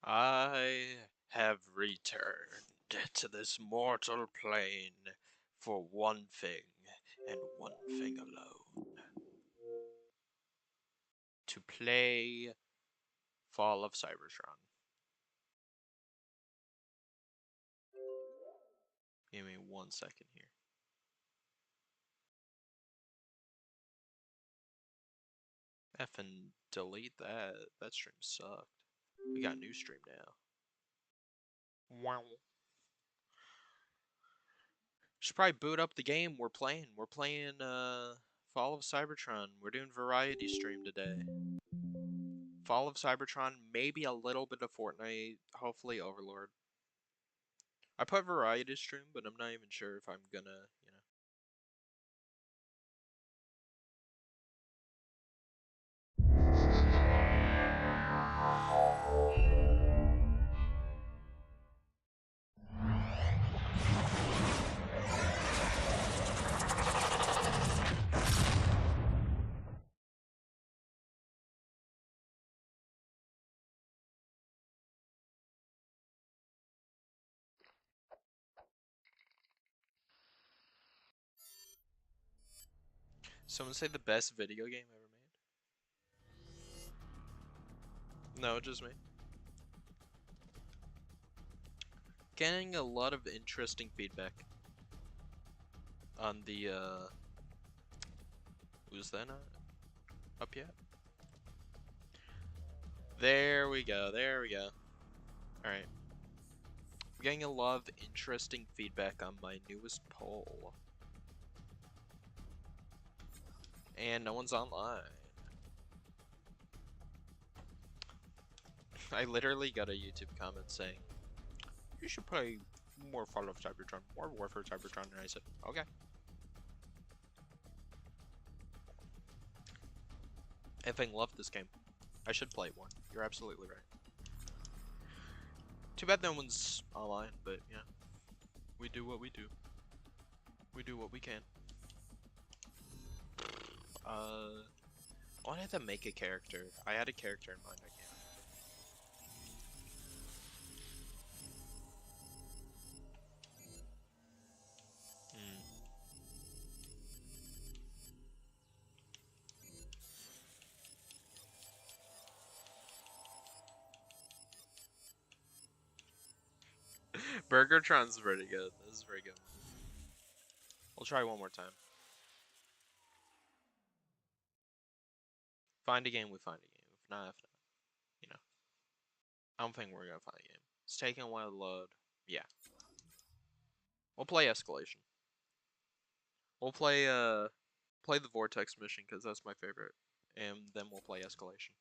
I have returned to this mortal plane for one thing and one thing alone. To play Fall of Cybertron. Give me 1 second here. Effing delete that. That stream sucked. We got a new stream now. Wow. Should probably boot up the game we're playing. We're playing Fall of Cybertron. We're doing variety stream today. Fall of Cybertron, maybe a little bit of Fortnite, hopefully Overlord. I put variety stream, but I'm not even sure if I'm gonna, Someone say the best video game ever made? No, just me. Getting a lot of interesting feedback on the, was that not up yet? There we go, there we go. Alright. I'm getting a lot of interesting feedback on my newest poll. And no one's online. I literally got a YouTube comment saying, you should play more Fall of Cybertron, more Warfare Cybertron, and I said, okay. I think love this game. I should play more. You're absolutely right. Too bad no one's online, but yeah. We do what we do. We do what we can. I wanted to make a character. I had a character in mind, I can't. Burgertron's pretty good. This is very good. We'll try one more time. Find a game, we find a game. If not, you know. I don't think we're gonna find a game. It's taking a while to load. Yeah. We'll play Escalation. We'll play the Vortex mission because that's my favorite. And then we'll play Escalation.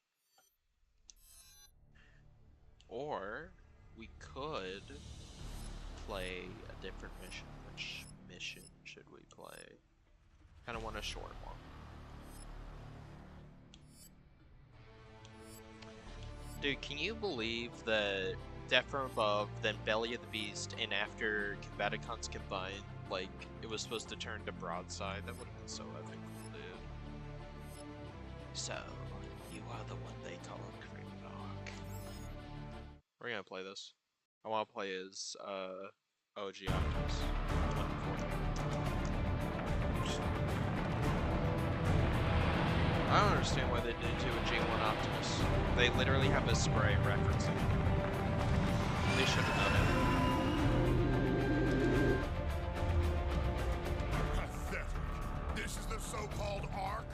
Or we could play a different mission. Which mission should we play? Kinda want a short one. Dude, can you believe that Death from Above, then Belly of the Beast, and after Combaticons combined, like, it was supposed to turn to Broadside? That would have been so epic, dude. So, you are the one they call Grimlock. We're gonna play this. I wanna play as, OG Optimus. I don't understand why they didn't do a G1 Optimus. They literally have a spray referencing it. They should have done it. Pathetic. This is the so-called Ark?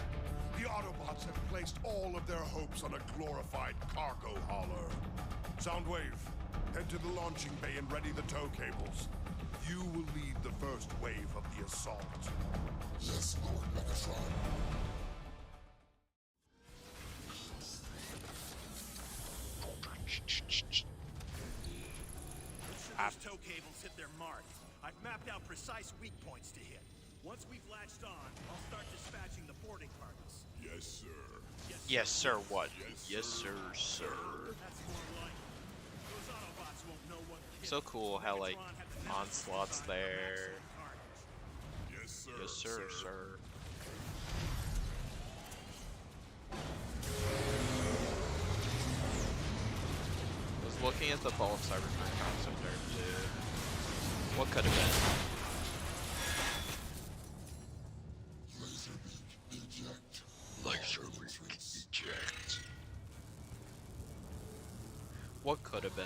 The Autobots have placed all of their hopes on a glorified cargo hauler. Soundwave, head to the launching bay and ready the tow cables. You will lead the first wave of the assault. Yes, Lord Megatron. Those tow cables hit their mark. I've mapped out precise weak points to hit. Once we've latched on, I'll start dispatching the boarding parties. Yes, sir. Yes, sir, what? Yes, sir, sir. That's more like it. Those Autobots won't know what hit. So cool how, like, Onslaught's there. Yes, sir. Yes, sir, sir. looking at the Fall of Cybertron concept art, dude. What could have been? Laser beak eject. What could have been?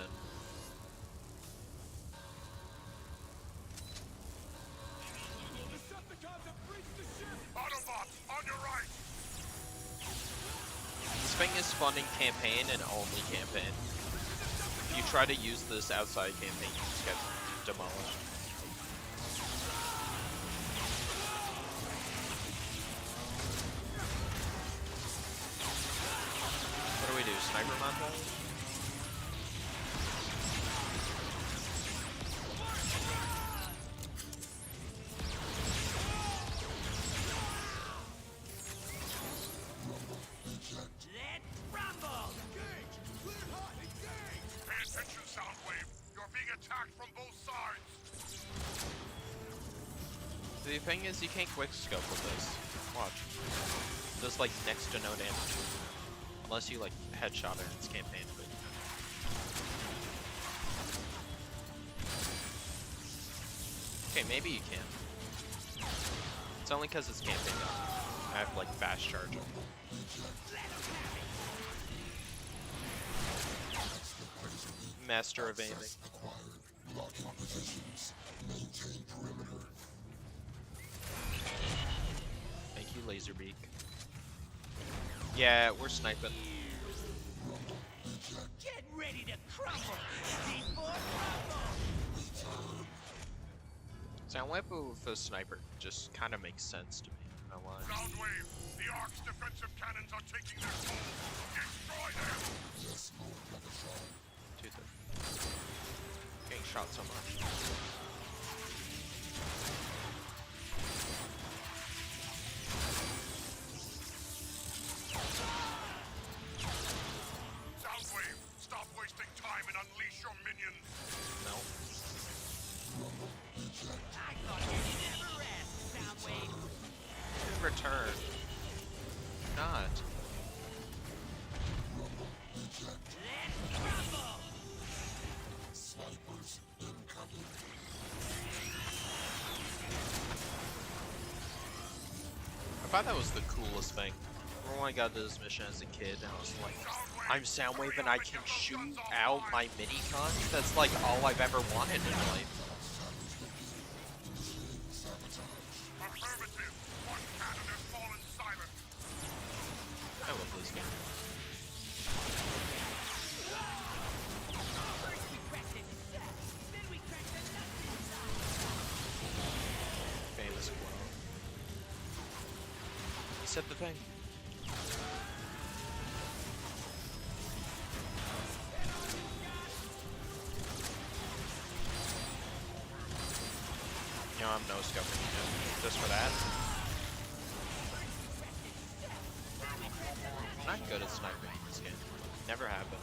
Autobots, on your right! This thing is funding campaign and only campaign. If you try to use this outside campaign, you just get demolished. What do we do? Sniper montage? The thing is, you can't quick scope with this. Watch. Does like next to no damage. Unless you like headshot her in its campaign, but okay, maybe you can. It's only because it's campaign though. I have like fast charge. Master of aiming. Thank you, Laserbeak. Yeah, we're sniping. Get ready to crumble! Soundwave with a sniper just kind of makes sense to me. I don't know why. Soundwave, the Ark's defensive cannons are taking their toll. Destroy them! Yes, Lord Megatron. Getting shot so much. Soundwave, stop wasting time and unleash your minions! No. I thought you'd never rest, Soundwave. In return. Not. Let's crumble! Snipers incoming. I thought that was the coolest thing. Remember when I got to this mission as a kid and I was like, I'm Soundwave and I can shoot out my mini guns? That's like all I've ever wanted in life. Affirmative! One cannon has fallen silent! I love this game. First we cracked it, then we cracked the nuts inside. Famous quote. He said the thing. You know, I'm no scoping you just for that. I'm not good at sniping in this game. Never have been.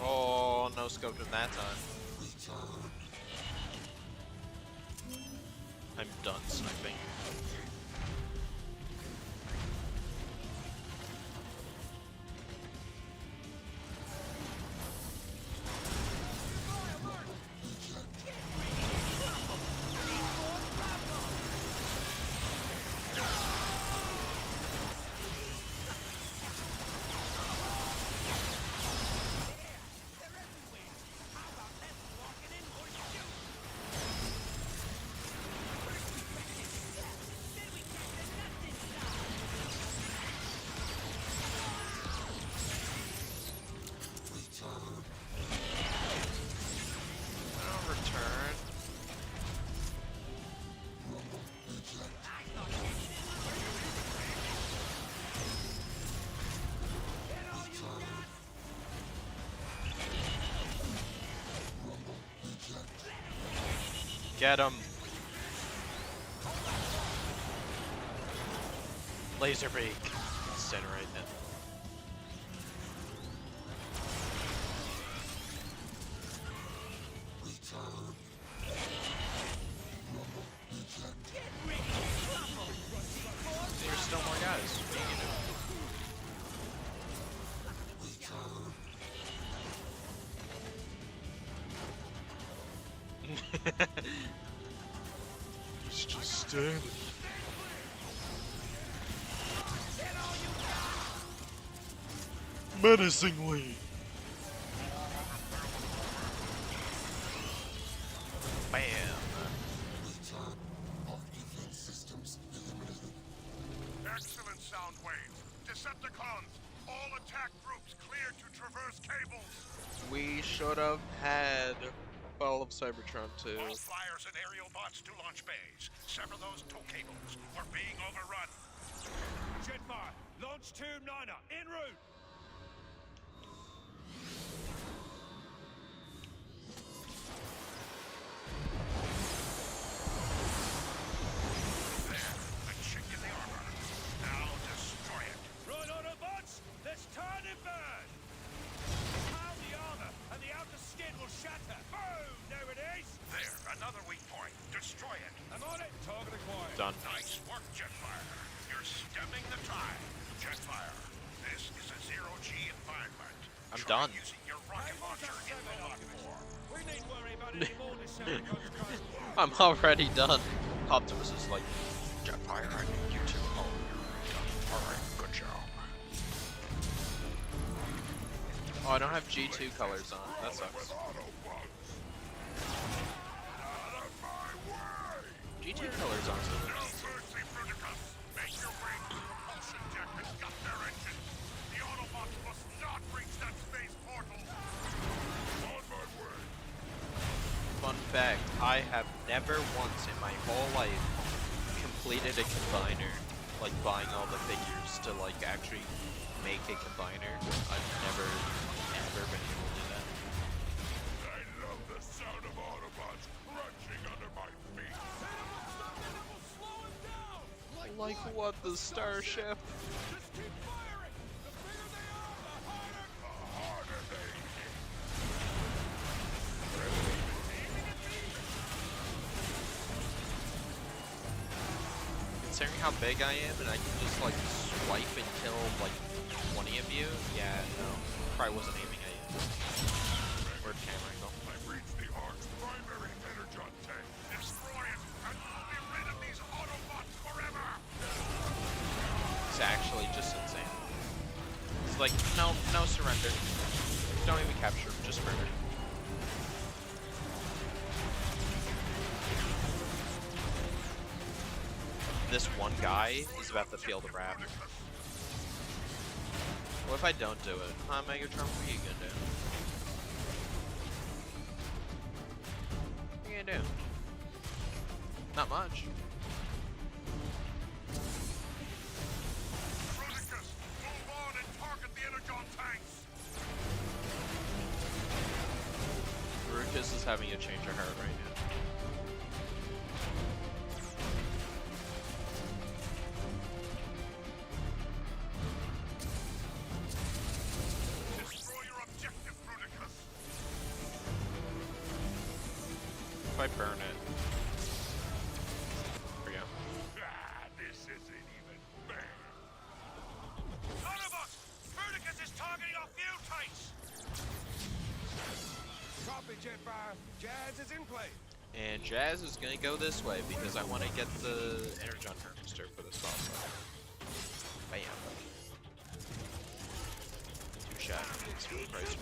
Oh, no scoped him that time. I'm done sniping. Return. Get him. Laser beak. Incinerate him. There's still more guys. It's just standing. Menacingly. Bam. Excellent, Soundwave. Decepticons, all attack groups cleared to traverse cables. We should have had Fall of Cybertron too. All flyers and aerial bots to launch bays. Sever those tow cables. We're being overrun. Jetfire, launch tube 9er, en route! There, a chink in the armor. Now destroy it. Right, Autobots, let's turn and burn! Pound the armor, and the outer skin will shatter. Boom! There it is! There, another weak point. Destroy it. I'm on it. Target acquired. Done. Nice work, Jetfire. You're stemming the tide. Jetfire, this is a zero-G environment. I'm Try done. using your rocket launcher in the lock more. We need worry about any more Decepticons coming. I'm already done. Optimus is like, Jetfire, I need you to. Oh, you're done. Alright, good job. Oh, I don't have G2 colors on. That sucks. G2 colors on. No mercy, Bruticus. Make your way to the propulsion deck and gut their engines. The Autobots must not reach that space portal. On my way. Fun fact, I have never once in my whole life completed a combiner, like buying all the figures to like actually make a combiner. I've never been able to do that. I love the sound of Autobots crunching under my feet. Like what, the starship? Just keep firing! The bigger they are, the harder! Harder they hit. Considering how big I am and I can just like swipe and kill like 20 of you, yeah, no. Probably wasn't aiming at you. Where'd camera angle? I've reached the Ark's primary energon tank. Destroy it, and we'll be rid of these Autobots forever! It's actually just insane. It's like, no surrender. Don't even capture, just murder. This one guy is about to feel the wrath. What if I don't do it? Huh, Megatron, what are you gonna do? What are you gonna do? Not much. Bruticus, move on and target the energon tanks! Bruticus is having a change of heart right now. Destroy your objective, Bruticus! If I burn it. There we go. Ah, this isn't even fair. Autobots! Bruticus is targeting our fuel tanks! Copy, Jetfire. Jazz is in play. And Jazz is gonna go this way because I want to get the Energon Harvester for this boss fight. Bam. 2 shot. It's really price.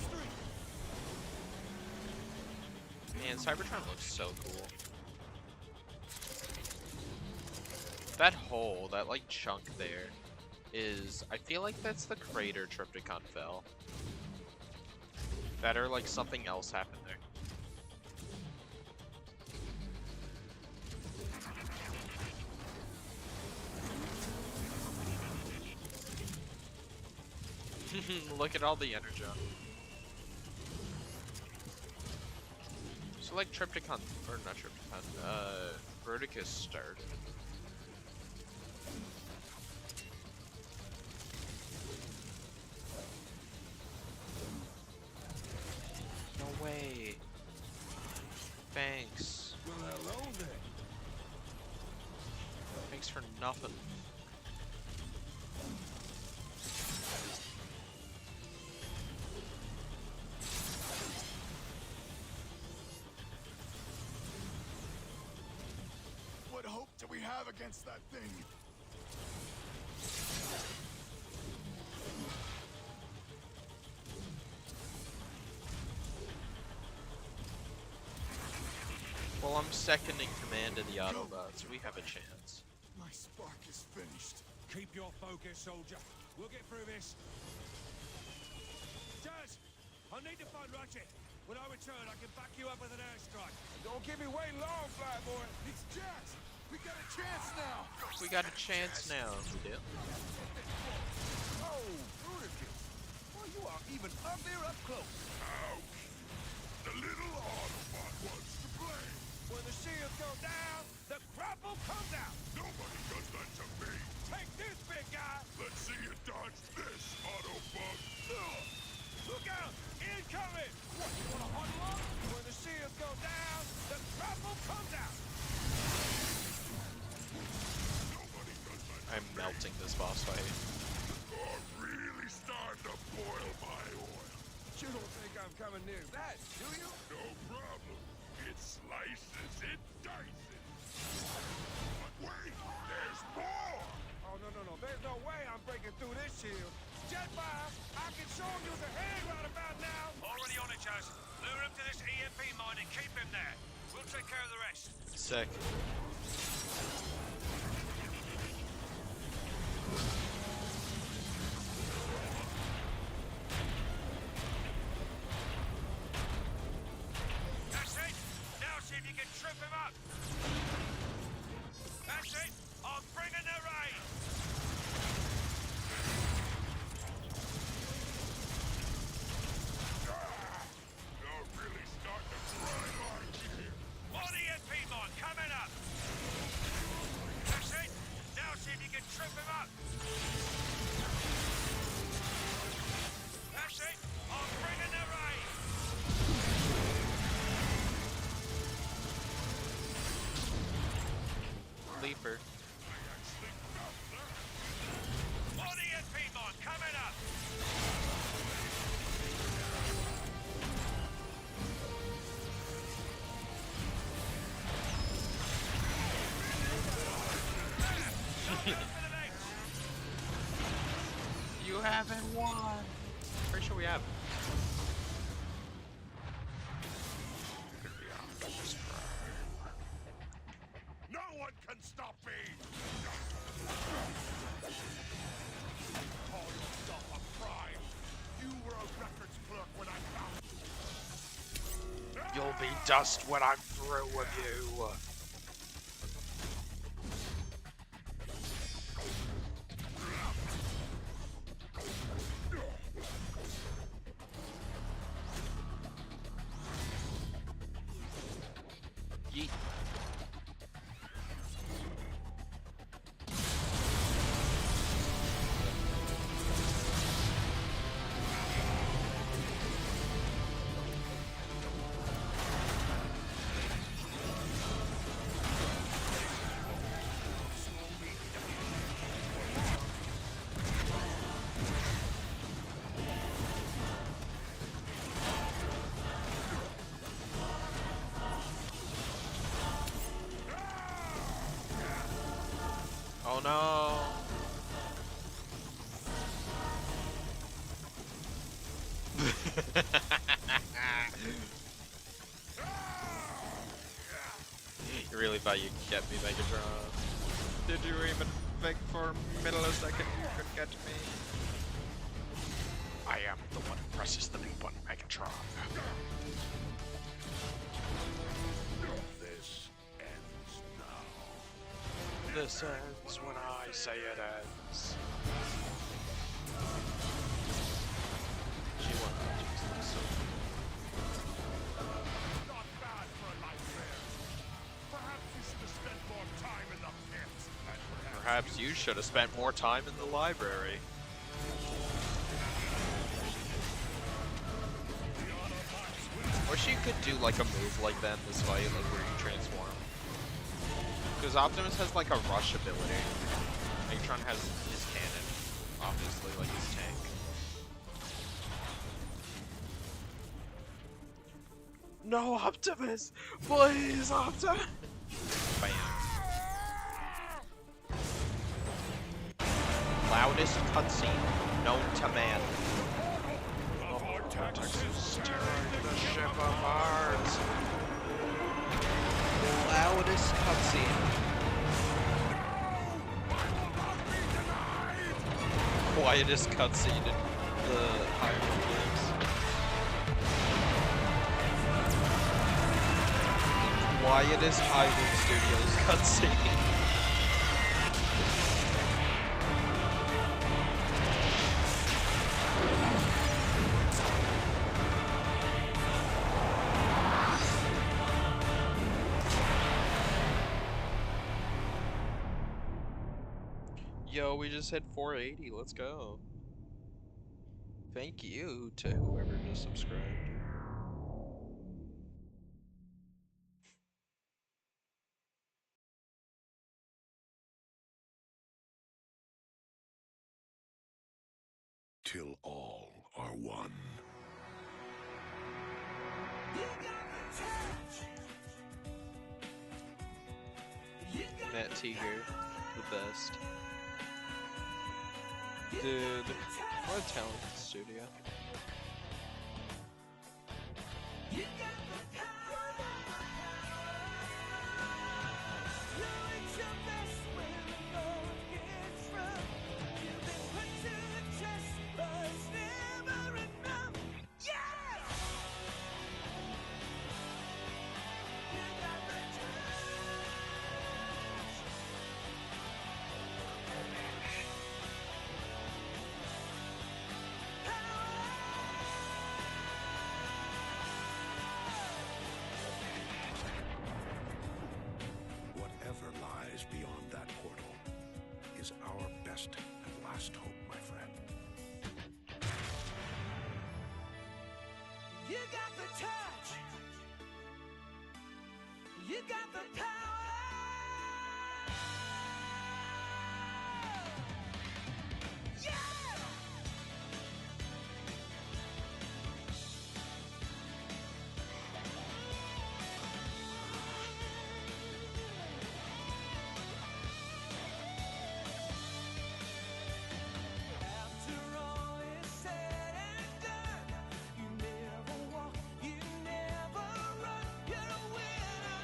Man, Cybertron looks so cool. That hole, that like chunk there, is, I feel like that's the crater Trypticon fell. That or like something else happened there. Look at all the energon. So like Trypticon, or not Trypticon, Bruticus started. way. Thanks. Well, hello then. Thanks for nothing. What hope do we have against that thing? Well, I'm second in command of the Autobots. We have a chance. My spark is finished. Keep your focus, soldier. We'll get through this. Jazz, I need to find Ratchet. When I return, I can back you up with an airstrike. Don't keep me waiting long, Flyboy. It's Jax. We got a chance now. We got a chance now. We do. Oh, Bruticus. Well, you are even uglier up close. Ouch. The little Autobot wants to play. When the shields go down, the grapple comes out. Nobody does that to me. Take this, big guy. Let's see you dodge this, Autobot. Look out! Incoming! What, you want to huddle up? When the shields go down, the grapple comes out. Nobody does that. I'm melting this boss fight. You're really starting to boil my oil. You don't think I'm coming near that, do you? No problem. It slices, it dices. But wait, there's more. Oh, no. There's no way I'm breaking through this shield. Jetfire, I can show him use a hand right about now. Already on it, Jazz. Lure him to this EMP mine and keep him there. We'll take care of the rest. Sick. That's it. Now see if you can trip him up. That's it. I'm bringing the rain. You're really starting to grind on here. More EMP mine coming up. That's it. Now see if you can trip him up. That's it. I'm bringing the rain. Leaper. More EMP mine coming up. You haven't won. Pretty sure we have. No one can stop me. Call yourself a prime. You were a records clerk when I found you. You'll be dust when I'm through with you. Yeet. Oh no. You really thought you could get me, Megatron? Did you even think for a millisecond you could get me? I am the one who presses the new button, Megatron. This ends now. This ends when I say it ends. She won. Not bad for a nightmare. Perhaps you should have spent more time in the pit. And Perhaps you should have spent more time in the library. the Autobots will Wish you could do like a move like that in this fight, like where you transform. Because Optimus has like a rush ability. Megatron has his cannon, obviously, like his tank. No, Optimus! Please, Optimus! Bam. Loudest cutscene known to man. Texas tearing the ship apart. Loudest cutscene. Quietest cutscene in the Hyrule games. Quietest Hyrule Studios cutscene. Yo, we just hit 480. Let's go. Thank you to whoever just subscribed. Till all are one. Matt Tiger, the best. Dude, what a talented studio. Whatever lies beyond that portal is our best and last hope, my friend. You got the touch. You got the power. Yeah! After all is said and done, you never walk, you never run, you're a winner.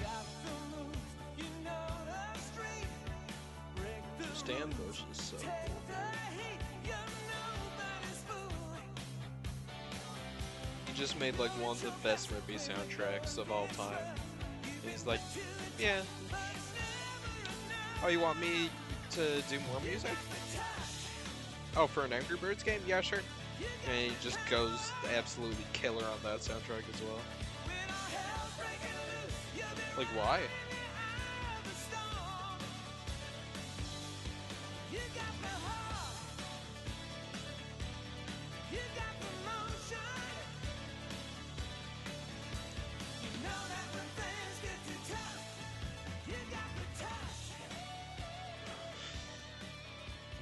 Got the moves, you know the street. Break the This damn rules, bush is so take cool. the heat, you're nobody's fool. He just made like one of the best movie soundtracks of all time. And he's like, yeah. Oh, you want me to do more music? Oh, for an Angry Birds game? Yeah, sure. And he just goes absolutely killer on that soundtrack as well. Like, why?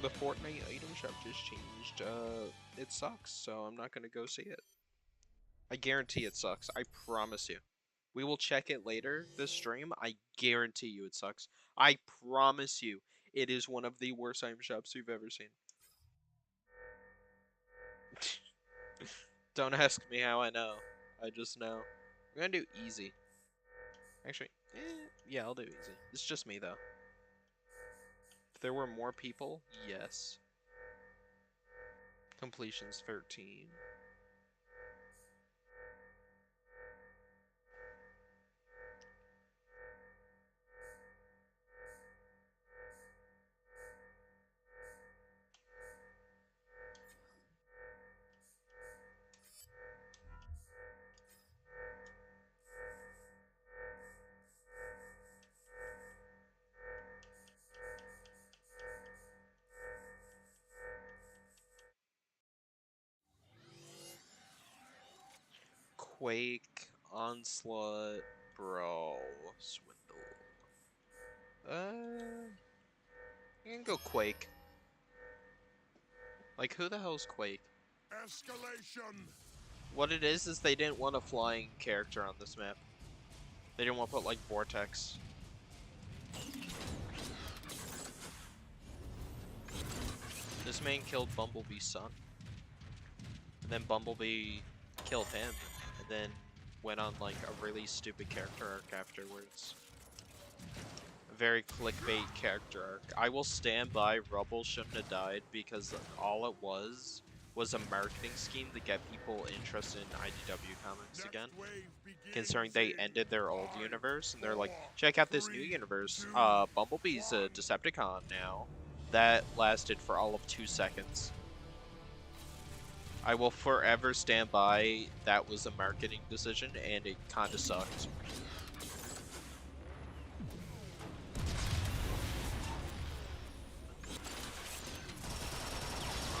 The Fortnite item shop just changed. It sucks, so I'm not gonna go see it. I guarantee it sucks. I promise you. We will check it later, this stream. I guarantee you it sucks. I promise you it is one of the worst item shops you've ever seen. Don't ask me how I know. I just know. I'm gonna do easy. Actually, yeah, I'll do easy. It's just me, though. If there were more people, yes. Completion's 13. Quake, Onslaught, Brawl, Swindle. You can go Quake. Like, who the hell's Quake? Escalation. What it is they didn't want a flying character on this map. They didn't want to put, like, Vortex. This man killed Bumblebee's son. And then Bumblebee killed him. And then went on, like, a really stupid character arc afterwards. A very clickbait character arc. I will stand by Rubble shouldn't have died because all it was a marketing scheme to get people interested in IDW comics again. Considering they ended their old universe and they're like, check out this new universe. Bumblebee's a Decepticon now. That lasted for all of 2 seconds. I will forever stand by that was a marketing decision and it kinda sucked.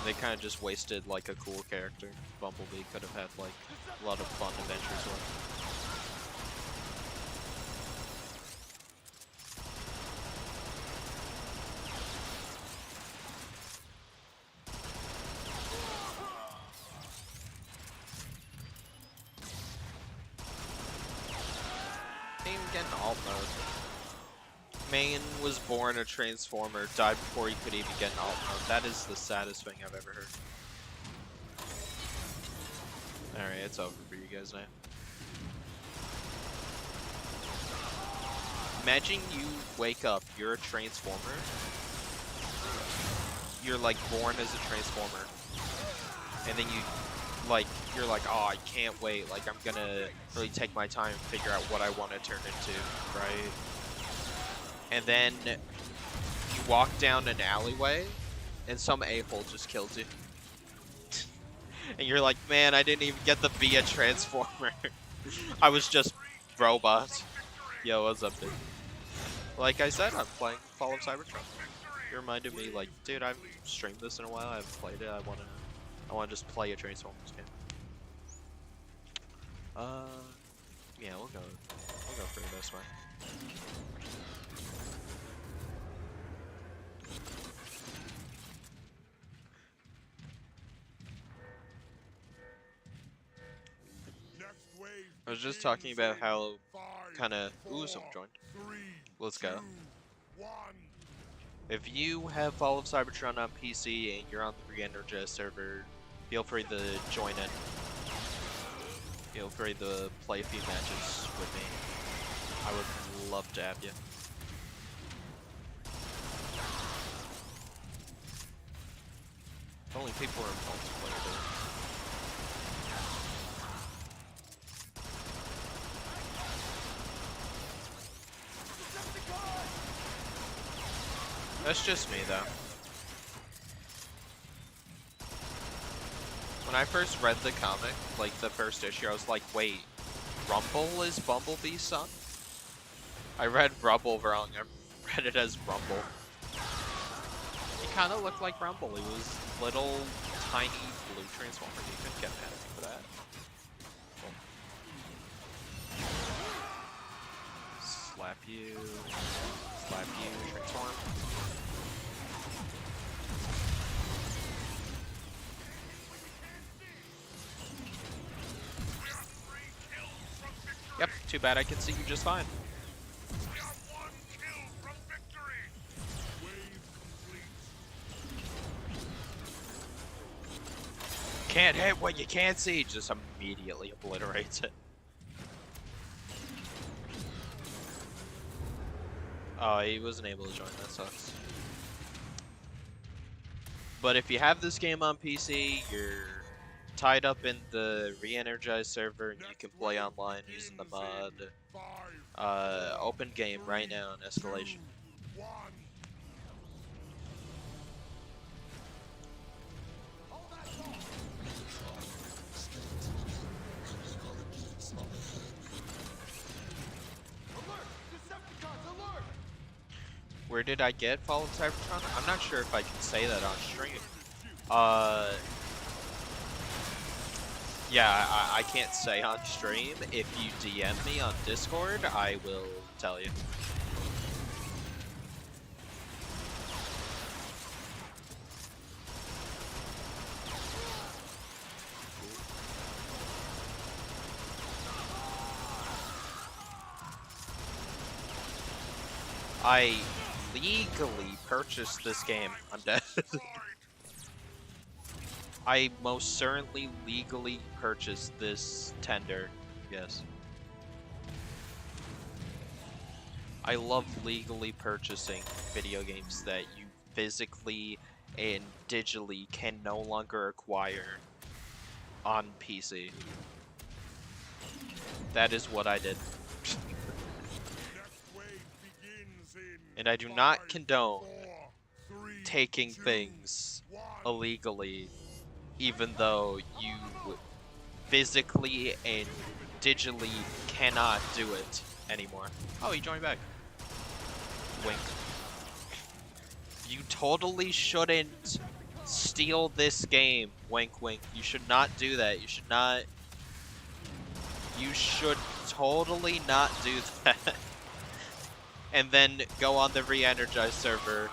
They kind of just wasted like a cool character. Bumblebee could have had like a lot of fun adventures with. Ain't even getting alt mode. Man was born a Transformer, died before he could even get an alt mode. That is the saddest thing I've ever heard. Alright, it's over for you guys now. Imagine you wake up, you're a Transformer. You're like born as a Transformer. And then you're like, oh, I can't wait. Like, I'm gonna really take my time and figure out what I want to turn into, right? And then you walk down an alleyway, and some a-hole just kills you. And you're like, man, I didn't even get to be a Transformer. I was just robot. Yo, what's up, dude? Like I said, I'm playing Fall of Cybertron. You reminded me, like, dude, I've streamed this in a while. I haven't played it. I wanna just play a Transformers game. Yeah, we'll go through this way. I was just talking about how kinda someone joined. Let's go. If you have Fall of Cybertron on PC and you're on the re-energized server, feel free to join in. Feel free to play a few matches with me. I would love to have you. If only people were in multiplayer, dude. That's just me, though. When I first read the comic, like the first issue, I was like, wait, Rumble is Bumblebee's son? I read Rumble wrong. I read it as Rumble. He kind of looked like Rumble. He was little, tiny blue Transformer. You couldn't get mad at me for that. Slap you, transform. Yep, too bad I can see you just fine. Can't hit what you can't see, just immediately obliterates it. Oh, he wasn't able to join, that sucks. But if you have this game on PC, you're tied up in the re-energized server and you can play online using the mod. Open game right now in Escalation. Where did I get Fall of Cybertron? I'm not sure if I can say that on stream. Yeah, I can't say on stream. If you DM me on Discord, I will tell you. I legally purchased this game. I'm dead. I most certainly legally purchased this tender. Yes. I love legally purchasing video games that you physically and digitally can no longer acquire on PC. That is what I did. And I do not condone taking things illegally, even though you physically and digitally cannot do it anymore. Oh, he joined back. Wink. You totally shouldn't steal this game. Wink, wink. You should not do that. You should not. You should totally not do that. And then go on the re-energized server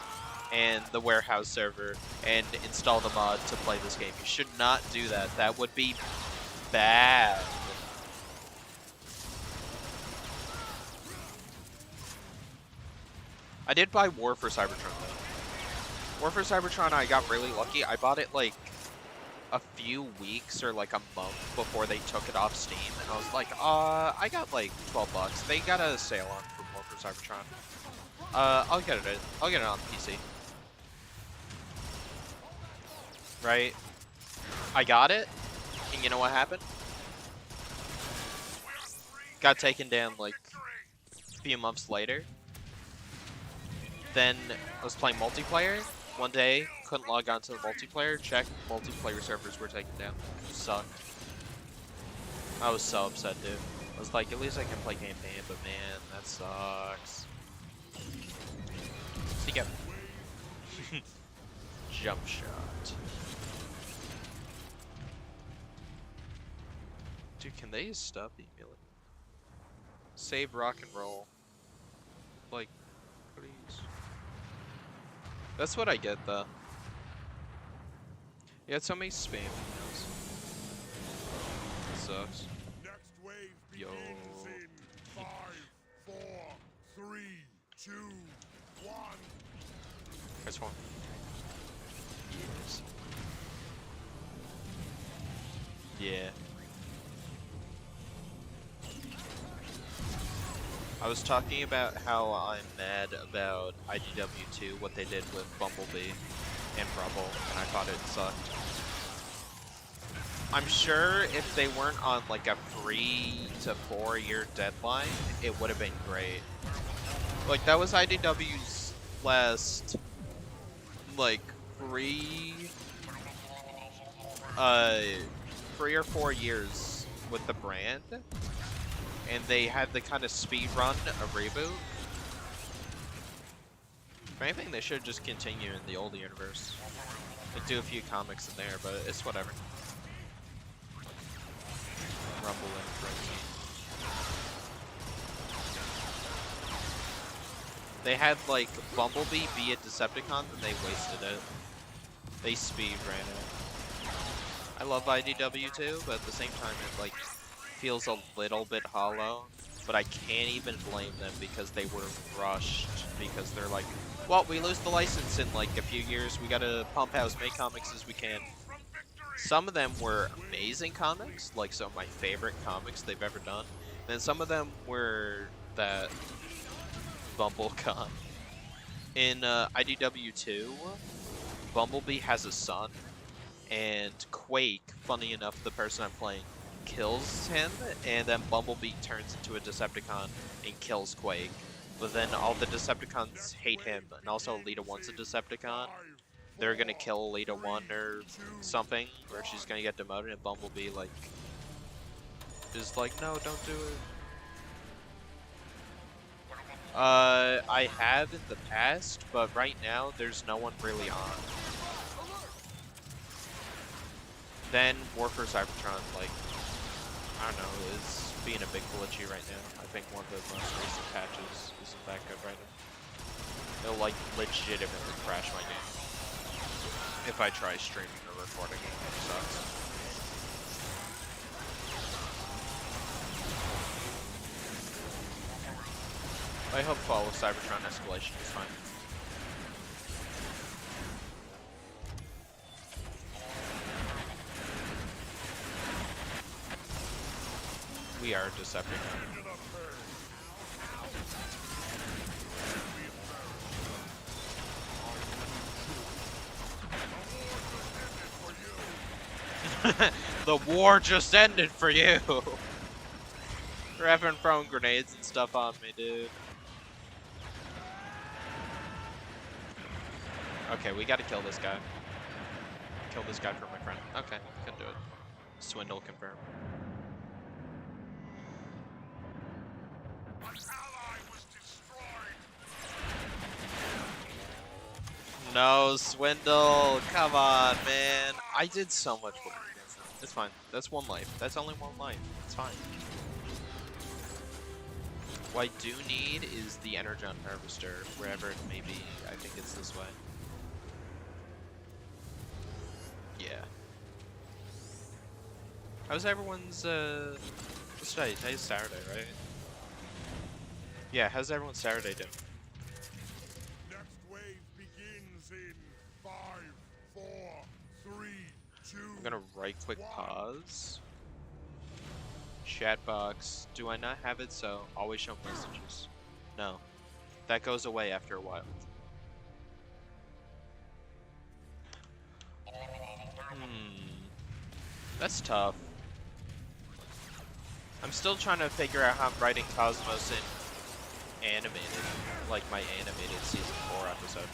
and the warehouse server and install the mod to play this game. You should not do that. That would be bad. I did buy War for Cybertron though. War for Cybertron, I got really lucky. I bought it like a few weeks or like a month before they took it off Steam, and I was like, I got like 12 bucks. They got a sale on for War for Cybertron. I'll get it. I'll get it on PC. Right? I got it, and you know what happened? Got taken down like a few months later. Then I was playing multiplayer. One day, couldn't log on to the multiplayer. Check, multiplayer servers were taken down. Sucked. I was so upset, dude. I was like, at least I can play campaign, but man, that sucks. Sneak up. Jump shot. Dude, can they stop emailing? Save rock and roll. Like, please. That's what I get though. You had so many spam emails. It sucks. Next wave Yo. begins in 5, 4, 3, 2, 1. Press 1. Yes. Yeah. I was talking about how I'm mad about IDW2, what they did with Bumblebee and Rubble, and I thought it sucked. I'm sure if they weren't on like a 3 to 4 year deadline, it would have been great. Like, that was IDW's last, like, 3 or 4 years with the brand. And they had to kind of speed run a reboot. If anything, they should just continue in the old universe. Like, do a few comics in there, but it's whatever. Rumble and Frenzy. They had, like, Bumblebee be a Decepticon, and they wasted it. They speed ran it. I love IDW too, but at the same time, it, like, feels a little bit hollow, but I can't even blame them because they were rushed, because they're like, well, we lose the license in like a few years, we gotta pump out as many comics as we can. Some of them were amazing comics, like some of my favorite comics they've ever done, and then some of them were that BumbleCon. In IDW2, Bumblebee has a son, and Quake, funny enough, the person I'm playing, kills him, and then Bumblebee turns into a Decepticon and kills Quake. But then all the Decepticons hate him, and also Alita 1's a Decepticon. They're gonna kill Alita 1 or something, or she's gonna get demoted, and Bumblebee, like, is like, no, don't do it. I have in the past, but right now, there's no one really on. Then War for Cybertron, like, I don't know, is being a bit glitchy right now. I think one of the most recent patches isn't that good right now. It'll like legitimately crash my game if I try streaming or recording it. It sucks. I hope Fall of Cybertron Escalation is fine. We are Decepticon. The war just ended for you! They're having throwing grenades and stuff on me, dude. Okay, we gotta kill this guy. Kill this guy for my friend. Okay, can do it. Swindle confirmed. No, Swindle! Come on, man. I did so much work against him. It's fine. That's one life. That's only one life. It's fine. What I do need is the Energon Harvester, wherever it may be. I think it's this way. Yeah. How's everyone's, what's today? Today's Saturday, right? Yeah, how's everyone's Saturday doing? Next wave begins in 5, 4, 3, 2. I'm gonna right click pause. Chat box. Do I not have it so always show messages? No. That goes away after a while. That's tough. I'm still trying to figure out how I'm writing Cosmos in animated, like my animated season 4 episode.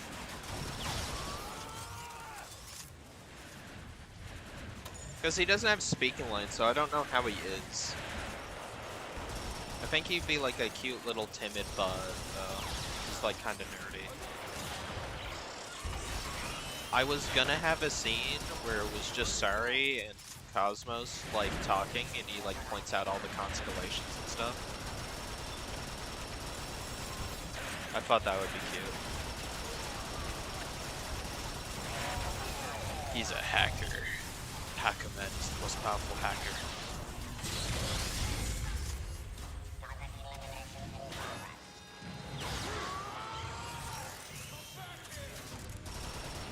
Because he doesn't have speaking lines, so I don't know how he is. I think he'd be like a cute little timid bud, though. Just like kind of nerdy. I was gonna have a scene where it was just Sari and Cosmos like talking, and he like points out all the constellations and stuff. I thought that would be cute. He's a hacker. Hackerman is the most powerful hacker.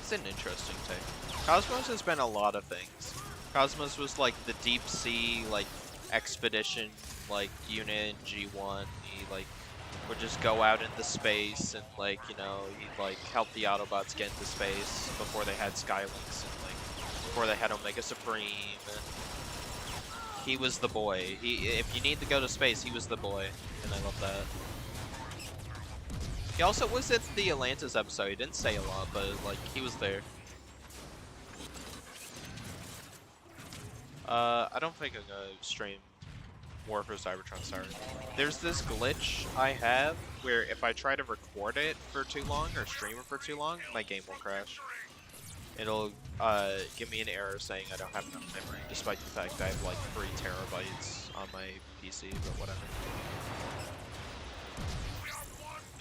It's an interesting take. Cosmos has been a lot of things. Cosmos was like the deep sea, like, expedition, like, unit in G1. He, like, would just go out into space and, like, you know, he'd, like, help the Autobots get into space before they had Skylinks and, like, before they had Omega Supreme. And he was the boy. If you need to go to space, he was the boy. And I love that. He also was at the Atlantis episode. He didn't say a lot, but, like, he was there. I don't think I'm gonna stream War for Cybertron, sorry. There's this glitch I have where if I try to record it for too long or stream it for too long, my game will crash. It'll give me an error saying I don't have enough memory, despite the fact I have like 3 terabytes on my PC, but whatever.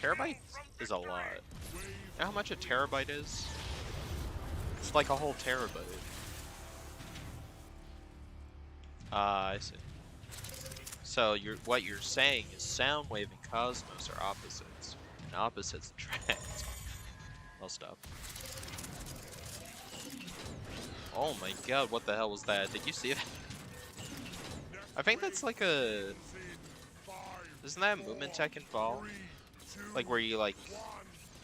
Terabyte is a lot. You know how much a terabyte is? It's like a whole terabyte. I see. So what you're saying is Soundwave and Cosmos are opposites, and opposites attract. I'll stop. Oh my god, what the hell was that? Did you see that? I think that's like a... Isn't that a movement tech in Fall? Like where you like,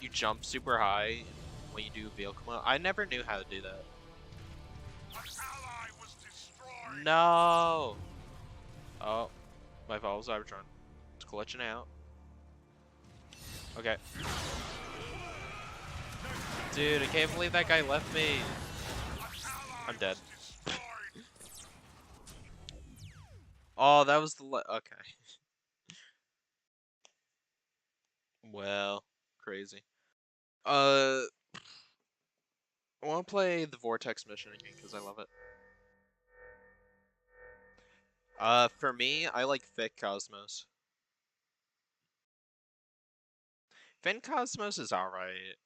you jump super high when you do vehicle mode? I never knew how to do that. No! Oh, my Fall of Cybertron. It's glitching out. Okay. Dude, I can't believe that guy left me. I'm dead. Oh, that was the okay. Well, crazy. I want to play the Vortex mission again because I love it. For me, I like Thick Cosmos. Fin Cosmos is alright.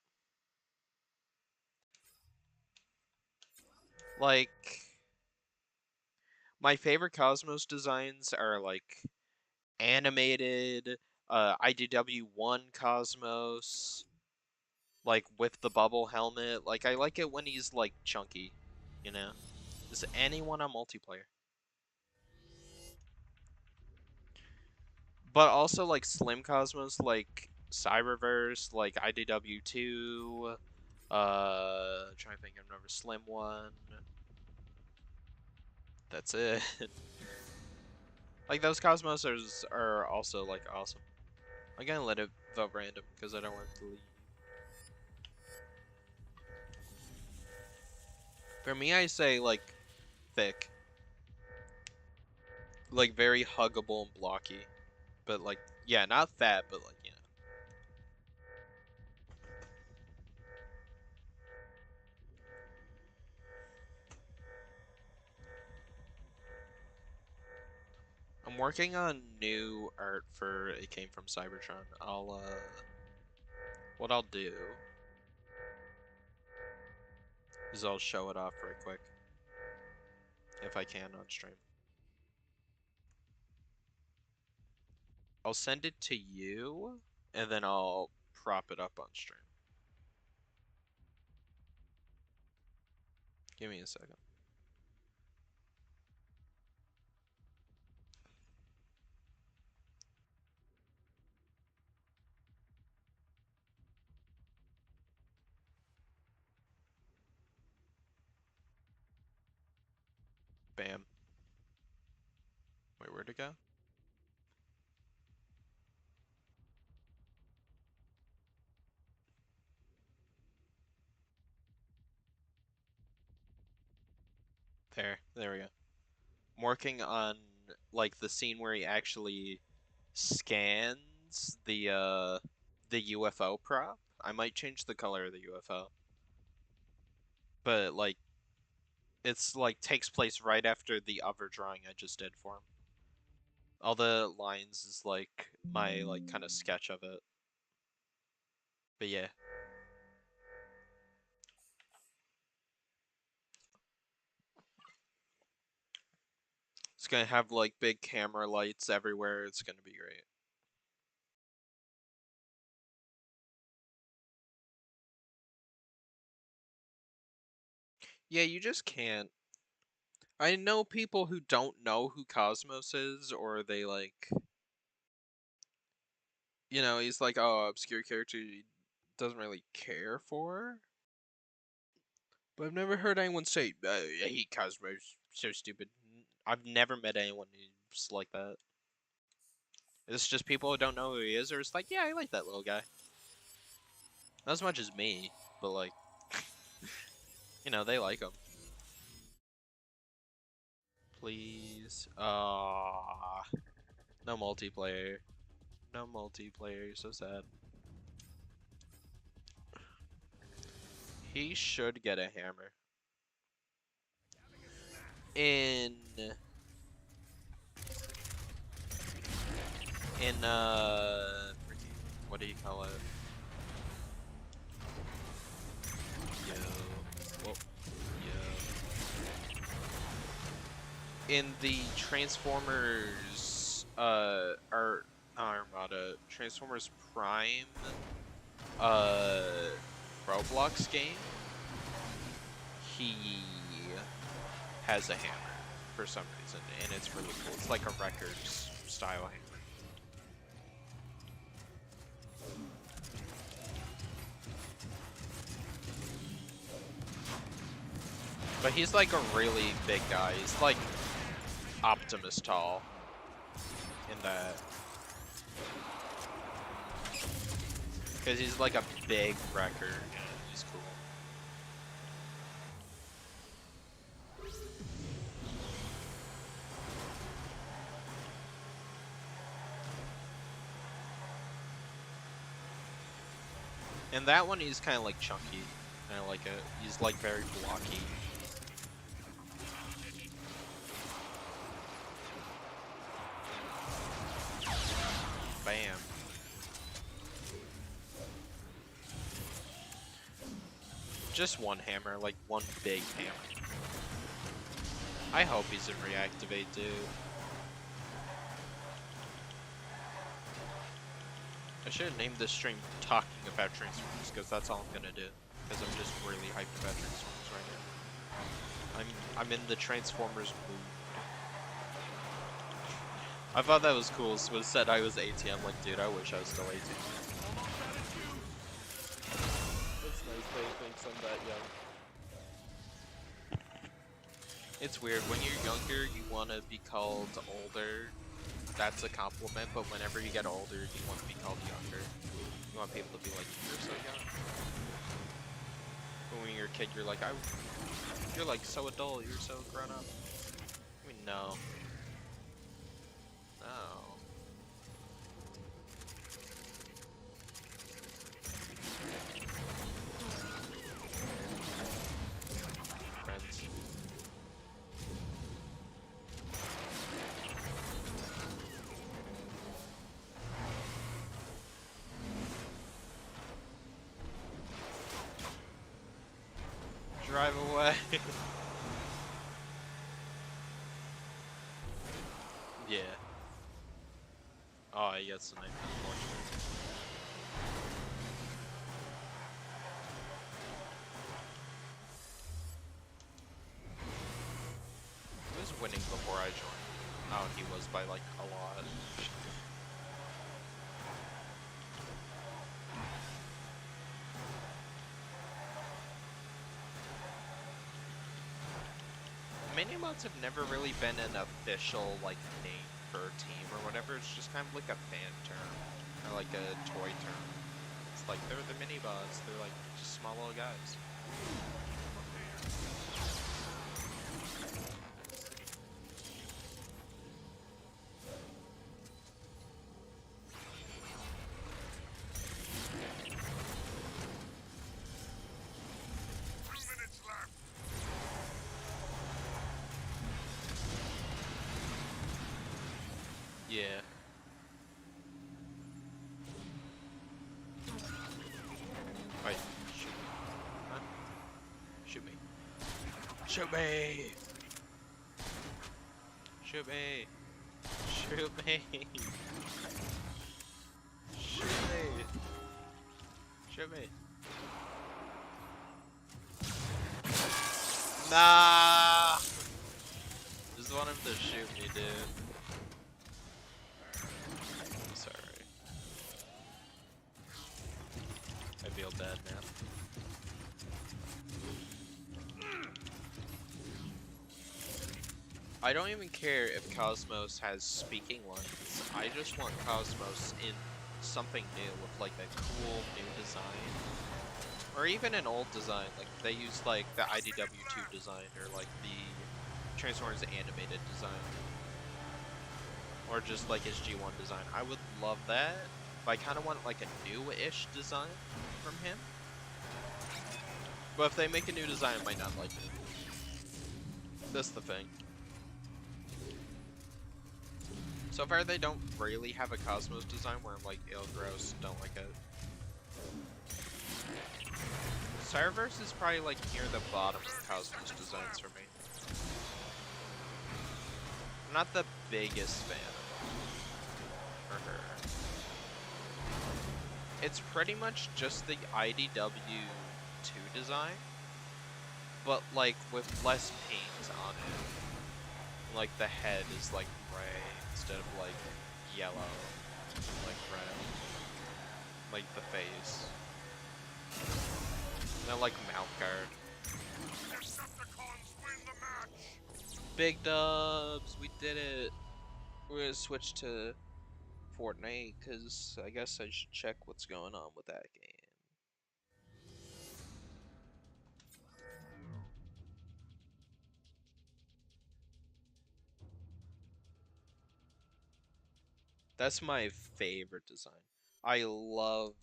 Like, my favorite Cosmos designs are like animated, IDW1 Cosmos, like with the bubble helmet. Like, I like it when he's like chunky, you know? Is anyone on multiplayer? But also like Slim Cosmos, like Cyberverse, like IDW2, trying to think of another Slim one. That's it. Like those Cosmos are also like awesome. I'm gonna let it vote random because I don't want it to leave. For me, I say like thick, like very huggable and blocky, but like yeah, not fat, but like you know. I'm working on new art for It Came from Cybertron. What I'll do is I'll show it off right quick if I can on stream. I'll send it to you and then I'll prop it up on stream. Give me a second. Bam. Wait, where'd it go? There we go. I'm working on like the scene where he actually scans the UFO prop. I might change the color of the UFO. But like it's like takes place right after the other drawing I just did for him. All the lines is like my like kind of sketch of it. But yeah. It's gonna have like big camera lights everywhere. It's gonna be great. Yeah, you just can't. I know people who don't know who Cosmos is, or they like, you know, he's like, oh, obscure character he doesn't really care for. But I've never heard anyone say, I hate Cosmos, so stupid. I've never met anyone who's like that. It's just people who don't know who he is, or it's like, yeah, I like that little guy. Not as much as me, but like, you know, they like him. Please. No multiplayer. No multiplayer, you're so sad. He should get a hammer. In what do you call it? Yo. Whoa. Yo. In the Transformers Armada Transformers Prime Roblox game, he has a hammer for some reason, and it's really cool. It's like a Wreckers style hammer. But he's like a really big guy. He's like Optimus tall in that. Because he's like a big wrecker. Yeah, he's cool. And that one, he's kind of like chunky. I like it. He's like very blocky. Damn. Just one hammer, like one big hammer. I hope he's in reactivate, dude. I should have named this stream talking about Transformers, because that's all I'm gonna do. Because I'm just really hyped about Transformers right now. I'm in the Transformers mood. I thought that was cool. So it said I was 18. I'm like, dude, I wish I was still 18. It's nice that he thinks I'm that young. It's weird. When you're younger, you want to be called older. That's a compliment, but whenever you get older, you want to be called younger. You want people to be like, you're so young. But when you're a kid, you're like, you're like so adult, you're so grown up. I mean, no. No. Friends. Drive away. Yeah. Oh, yes, the knife, unfortunately. He was winning before I joined. Oh, he was by like a lot. Mini-mods have never really been an official like name for a team or whatever. It's just kind of like a fan term or like a toy term. It's like they're the mini-bots. They're like just small little guys. Yeah. Wait. Shoot. Huh? Shoot me. Shoot me! Shoot me! Shoot me! Shoot me! Shoot me! Nah! Just want him to shoot me, dude. I'm sorry. I feel bad now. I don't even care if Cosmos has speaking lines. I just want Cosmos in something new with like a cool new design. Or even an old design, like they use like the IDW2 design or like the Transformers animated design. Or just like his G1 design. I would love that, but I kind of want like a new-ish design from him. But if they make a new design, I might not like it. That's the thing. So far, they don't really have a Cosmos design where I'm like, ew, gross, don't like it. Cyberverse is probably like near the bottom of Cosmos designs for me. I'm not the biggest fan of her. It's pretty much just the IDW2 design, but like with less paint on it. Like the head is like gray instead of like yellow, like red. Like the face. And then like mouth guard. Big dubs, we did it. We're gonna switch to Fortnite because I guess I should check what's going on with that game. That's my favorite design. I love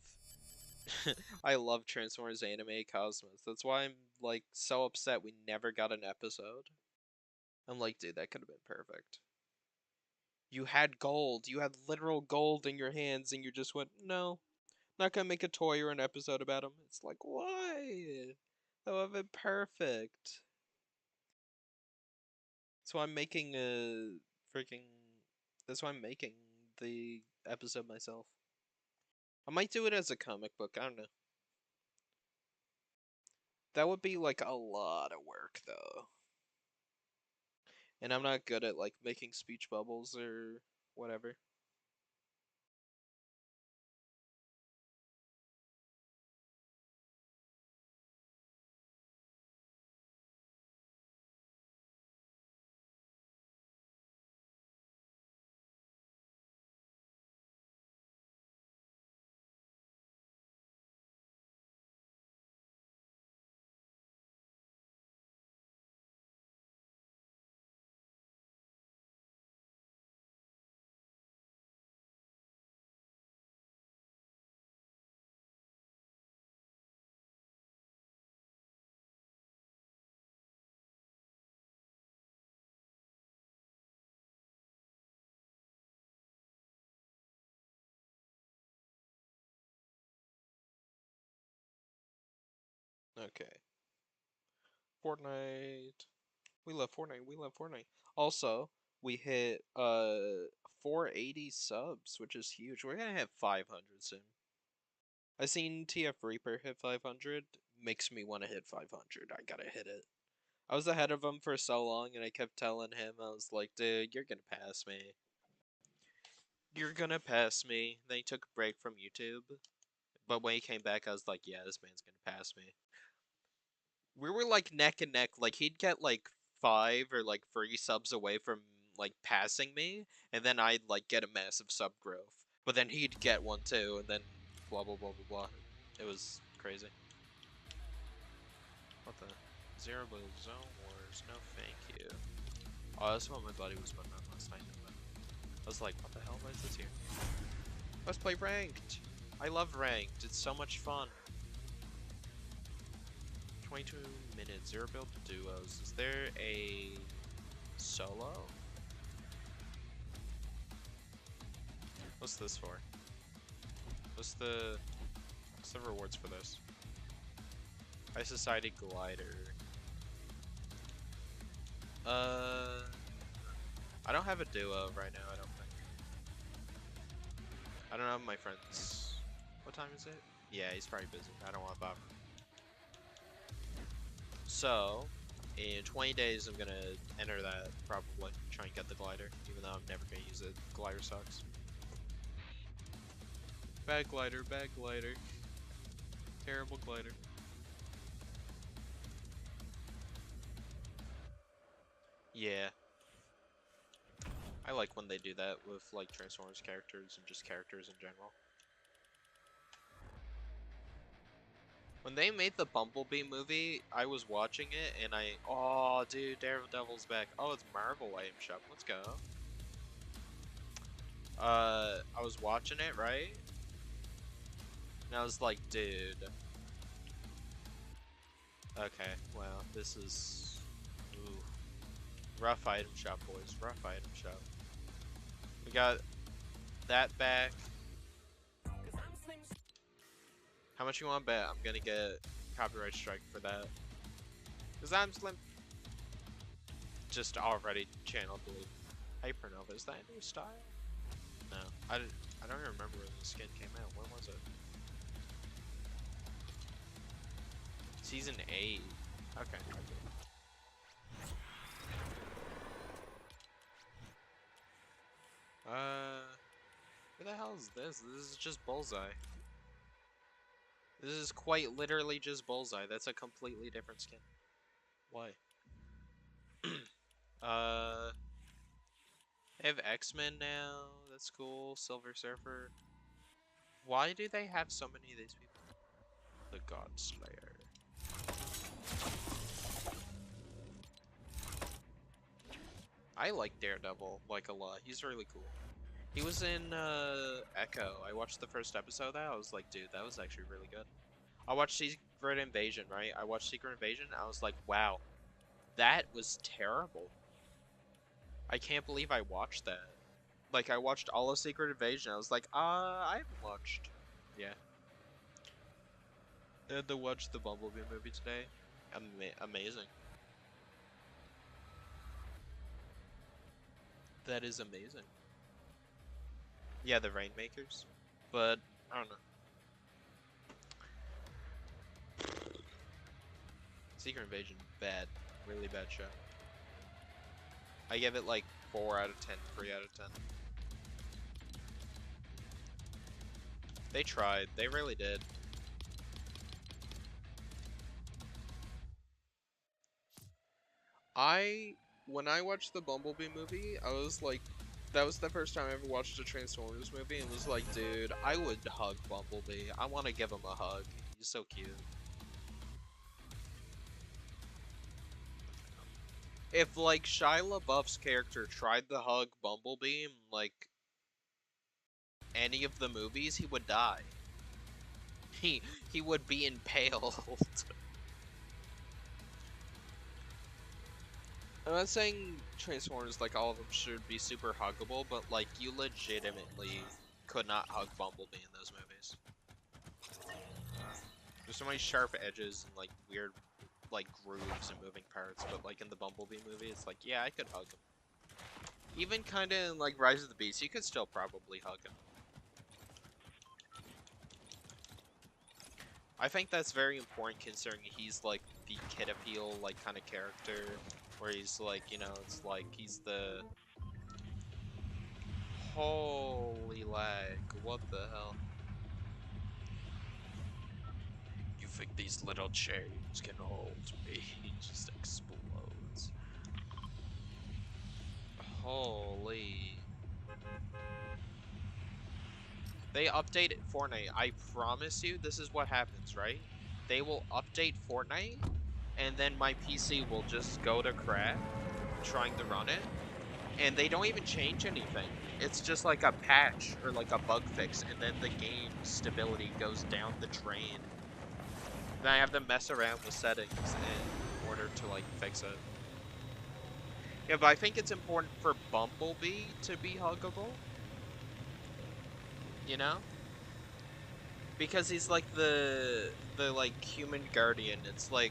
I love Transformers Anime Cosmos. That's why I'm like so upset we never got an episode. I'm like, dude, that could have been perfect. You had gold. You had literal gold in your hands, and you just went, no, not gonna make a toy or an episode about him. It's like, why? That would have been perfect. So I'm making a freaking. That's why I'm making the episode myself. I might do it as a comic book. I don't know. That would be like a lot of work though. And I'm not good at like making speech bubbles or whatever. Okay. Fortnite. We love Fortnite. We love Fortnite. Also, we hit 480 subs, which is huge. We're gonna hit 500 soon. I seen TF Reaper hit 500. Makes me want to hit 500. I gotta hit it. I was ahead of him for so long, and I kept telling him, I was like, dude, you're gonna pass me. You're gonna pass me. Then he took a break from YouTube. But when he came back, I was like, yeah, this man's gonna pass me. We were like neck and neck. Like he'd get like 5 or like 3 subs away from like passing me, and then I'd like get a massive sub growth. But then he'd get one too, and then blah blah blah blah blah. It was crazy. What the? Zero Blue Zone Wars? No, thank you. Oh, that's what my buddy was putting on last night. I was like, what the hell? Why is this here? Let's play ranked. I love ranked. It's so much fun. 22 minutes, 0 build duos. Is there a solo? What's this for? What's the rewards for this? High Society Glider. I don't have a duo right now, I don't think. I don't know my friends. What time is it? Yeah, he's probably busy. I don't want to bother. So, in 20 days, I'm gonna enter that, probably. Try and get the glider, even though I'm never gonna use it. Glider sucks. Bad glider, bad glider. Terrible glider. Yeah. I like when they do that with, like, Transformers characters and just characters in general. When they made the Bumblebee movie, I was watching it and oh, dude, Daredevil's back. Oh, it's Marvel item shop. Let's go. I was watching it, right? And I was like, dude. Okay, well, this is... Ooh. Rough item shop, boys. Rough item shop. We got that back. How much you want to bet I'm gonna get copyright strike for that? Because I'm slim. Just already channel delete. Hypernova, is that a new style? No, I don't even remember when the skin came out. When was it? Season 8. Okay. Who the hell is this? This is just Bullseye. This is quite literally just Bullseye. That's a completely different skin. Why? They have X-Men now. That's cool. Silver Surfer. Why do they have so many of these people? The God Slayer. I like Daredevil like a lot. He's really cool. He was in Echo. I watched the first episode of that. I was like, dude, that was actually really good. I watched Secret Invasion, right? I watched Secret Invasion. I was like, wow, that was terrible. I can't believe I watched that. Like, I watched all of Secret Invasion. I was like, I haven't watched. Yeah. I had to watch the Bumblebee movie today. Amazing. That is amazing. Yeah, the Rainmakers. But, I don't know. Secret Invasion, bad. Really bad show. I give it like 4 out of 10, 3 out of 10. They tried. They really did. When I watched the Bumblebee movie, I was like, that was the first time I ever watched a Transformers movie and was like, dude, I would hug Bumblebee. I want to give him a hug. He's so cute. If, like, Shia LaBeouf's character tried to hug Bumblebee in, like, any of the movies, he would die. He would be impaled. I'm not saying Transformers, like, all of them should be super huggable, but, like, you legitimately could not hug Bumblebee in those movies. There's so many sharp edges and, like, weird, like, grooves and moving parts, but, like, in the Bumblebee movie, it's like, yeah, I could hug him. Even kinda in, like, Rise of the Beast, you could still probably hug him. I think that's very important considering he's, like, the kid appeal, like, kind of character, where he's, like, you know, it's like, he's the... Holy lag, what the hell? You think these little chains can hold me? He just explodes. Holy... They updated Fortnite. I promise you, this is what happens, right? They will update Fortnite, and then my PC will just go to crap trying to run it, and they don't even change anything. It's just like a patch or like a bug fix, and then the game stability goes down the drain. Then I have to mess around with settings in order to like fix it. Yeah, but I think it's important for Bumblebee to be huggable. You know? Because he's like the like human guardian. It's like,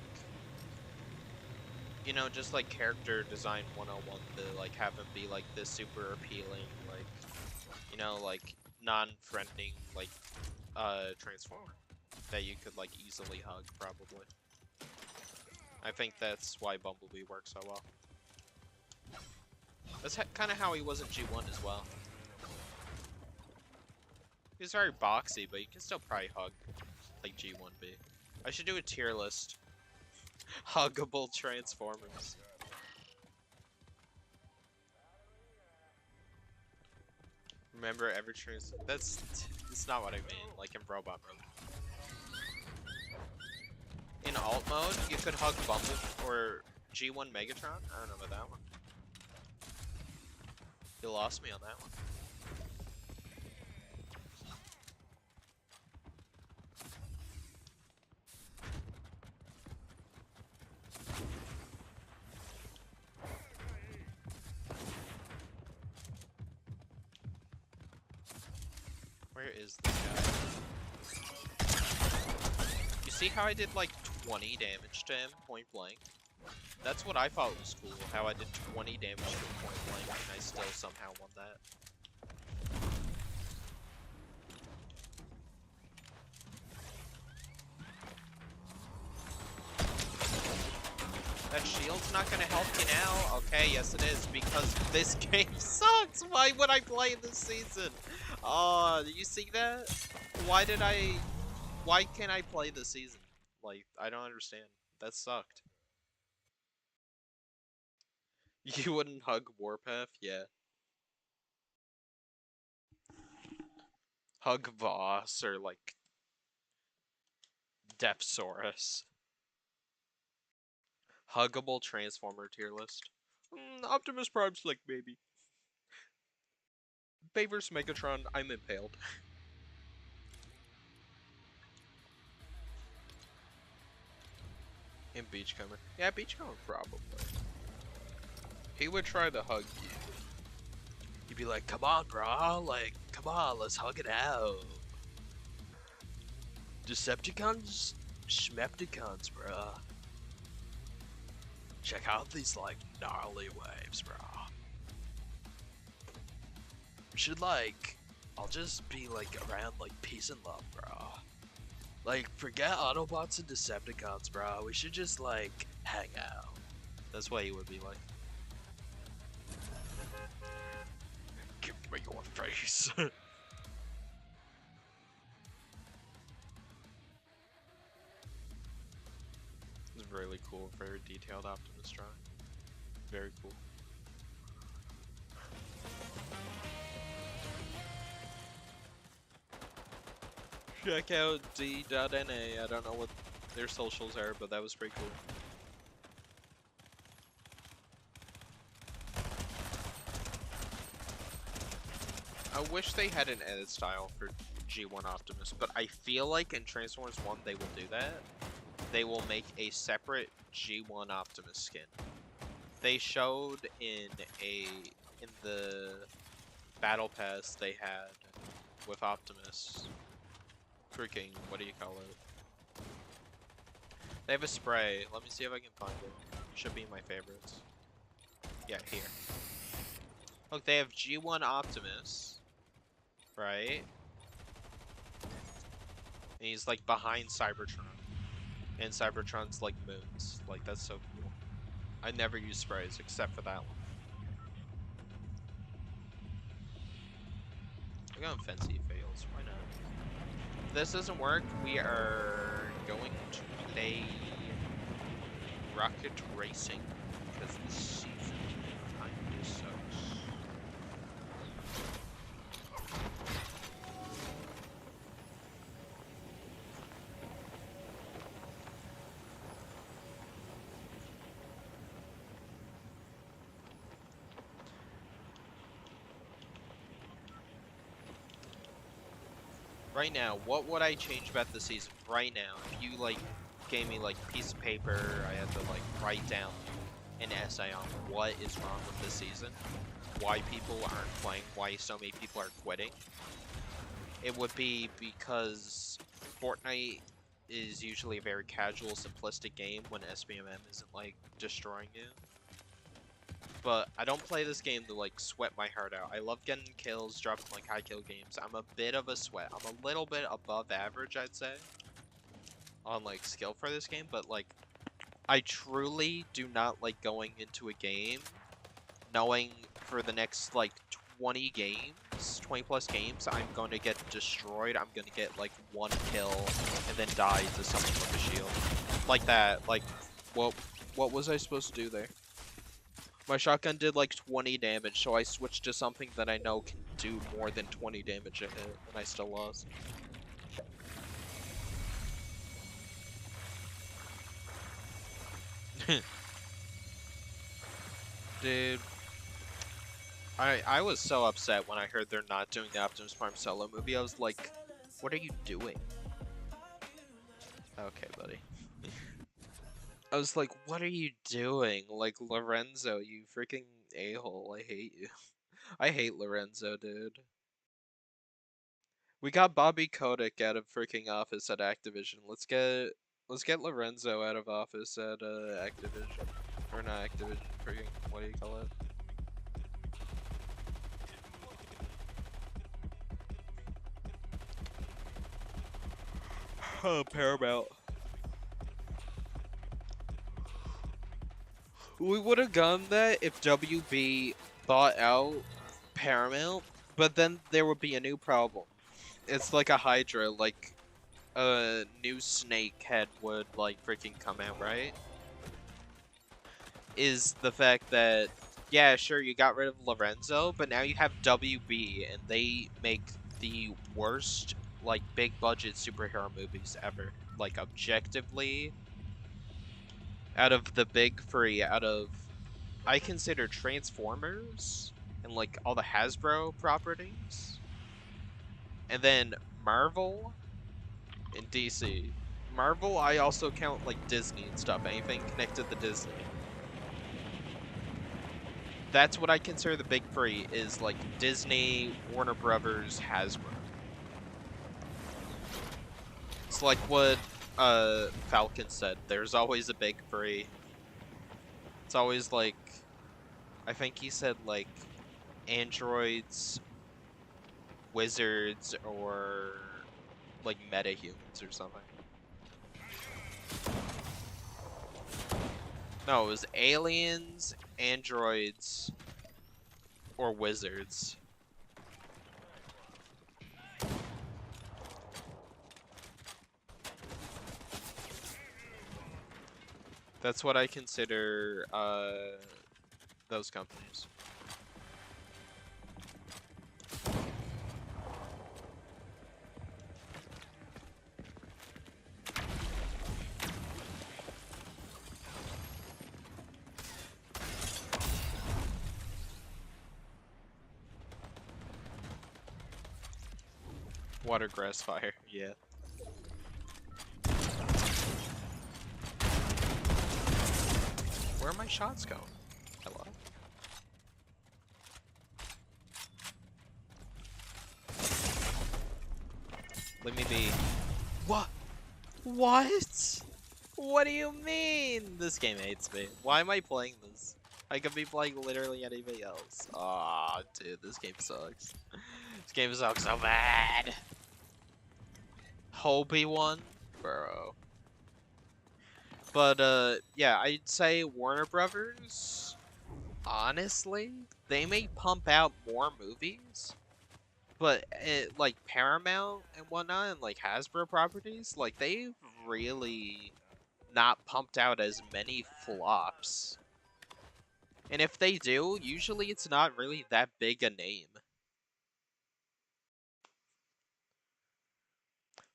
you know, just like character design 101 to like have him be like this super appealing, like, you know, like non-friending like transformer that you could like easily hug probably. I think that's why Bumblebee works so well. That's kind of how he was in G1 as well. He's very boxy, but you can still probably hug like G1B. I should do a tier list. Huggable Transformers. Remember every that's not what I mean, like in Robot Mode. In alt mode, you could hug Bumble or G1 Megatron? I don't know about that one. You lost me on that one. Where is this guy? You see how I did like 20 damage to him point blank? That's what I thought was cool, how I did 20 damage to him point blank and I still somehow won that. That shield's not gonna help you now? Okay, yes it is, because this game sucks! Why would I play this season? Oh, you see that? Why can't I play this season? Like, I don't understand. That sucked. You wouldn't hug Warpath? Yeah. Hug Voss or, like, Depthsaurus. Huggable Transformer tier list. Optimus Prime's like, maybe. Bay vs Megatron, I'm impaled. And Beachcomber. Yeah, Beachcomber probably. He would try to hug you. You'd be like, come on, bro, like, come on, let's hug it out. Decepticons, Schmepticons, bro. Check out these, like, gnarly waves, bro. We should, like, I'll just be, like, around, like, peace and love, bro. Like, forget Autobots and Decepticons, bro. We should just, like, hang out. That's what he would be like. Give me your face. It's really cool, very detailed Optimus drawing. Very cool. Check out D.NA. I don't know what their socials are, but that was pretty cool. I wish they had an edit style for G1 Optimus, but I feel like in Transformers 1 they will do that. They will make a separate G1 Optimus skin. They showed in the battle pass they had with Optimus. Freaking, what do you call it? They have a spray. Let me see if I can find it. Should be in my favorites. Yeah, here. Look, they have G1 Optimus, right? And he's like behind Cybertron. And Cybertron's like moons. Like, that's so cool. I never use sprays except for that one. We're going fancy fails. Why not? If this doesn't work, we are going to play Rocket Racing because this season kinda sucks. Right now, what would I change about the season? Right now, if you like gave me like a piece of paper, I had to like write down an essay on what is wrong with this season, why people aren't playing, why so many people are quitting. It would be because Fortnite is usually a very casual, simplistic game when SBMM isn't like destroying you. But I don't play this game to like sweat my heart out. I love getting kills, dropping like high kill games. I'm a bit of a sweat. I'm a little bit above average, I'd say, on like skill for this game. But like, I truly do not like going into a game knowing for the next like 20 games, 20 plus games, I'm going to get destroyed. I'm going to get like one kill and then die to something with a shield. Like that. Like, what was I supposed to do there? My shotgun did like 20 damage, so I switched to something that I know can do more than 20 damage a hit, and I still lost. Dude. I was so upset when I heard they're not doing the Optimus Prime solo movie. I was like, what are you doing? Okay, buddy. I was like, what are you doing? Like, Lorenzo, you freaking a-hole. I hate you. I hate Lorenzo, dude. We got Bobby Kotick out of freaking office at Activision. Let's get Lorenzo out of office at Activision. Or not Activision, freaking, what do you call it? Paramount. We would have done that if WB bought out Paramount, but then there would be a new problem. It's like a Hydra, like a new snake head would like freaking come out, right? Is the fact that, yeah, sure, you got rid of Lorenzo, but now you have WB, and they make the worst, like, big budget superhero movies ever. Like, objectively, out of the big three, I consider Transformers and like all the Hasbro properties, and then Marvel and DC. Marvel, I also count like Disney and stuff, anything connected to Disney. That's what I consider the big three, is like Disney, Warner Brothers, Hasbro. It's like what Falcon said. There's always a big three. It's always like, I think he said like androids, wizards, or like metahumans or something. No, it was aliens, androids, or wizards. That's what I consider those companies. Water, grass, fire, yeah. Where are my shots going? Hello? Let me be. What? What? What do you mean? This game hates me. Why am I playing this? I could be playing literally anything else. Aw, oh, dude, this game sucks. This game sucks so bad. Hobie one? Bro. But, yeah, I'd say Warner Brothers, honestly, they may pump out more movies, but, like, Paramount and whatnot, and, like, Hasbro properties, like, they've really not pumped out as many flops. And if they do, usually it's not really that big a name.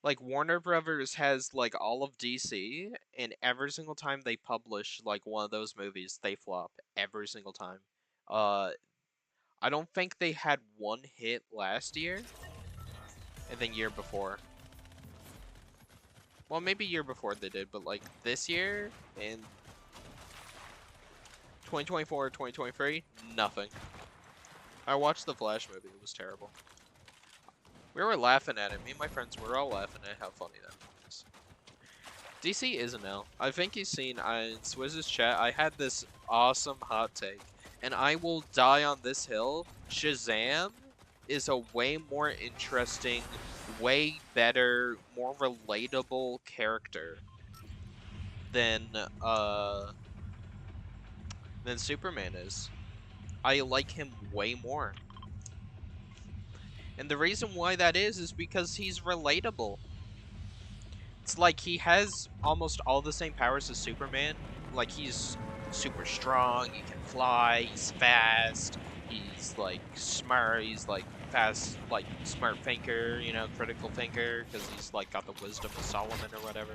Like, Warner Brothers has, like, all of DC, and every single time they publish, like, one of those movies, they flop. Every single time. I don't think they had one hit last year, and then year before. Well, maybe year before they did, but, like, this year, and 2024, 2023, nothing. I watched the Flash movie, it was terrible. We were laughing at it. Me and my friends were all laughing at how funny that was. DC is an L. I think you've seen in Swizz's chat, I had this awesome hot take. And I will die on this hill. Shazam is a way more interesting, way better, more relatable character than Superman is. I like him way more. And the reason why that is because he's relatable. It's like he has almost all the same powers as Superman. Like, he's super strong, he can fly, he's fast, he's like smart, he's like fast, like smart thinker, you know, critical thinker, because he's like got the wisdom of Solomon or whatever.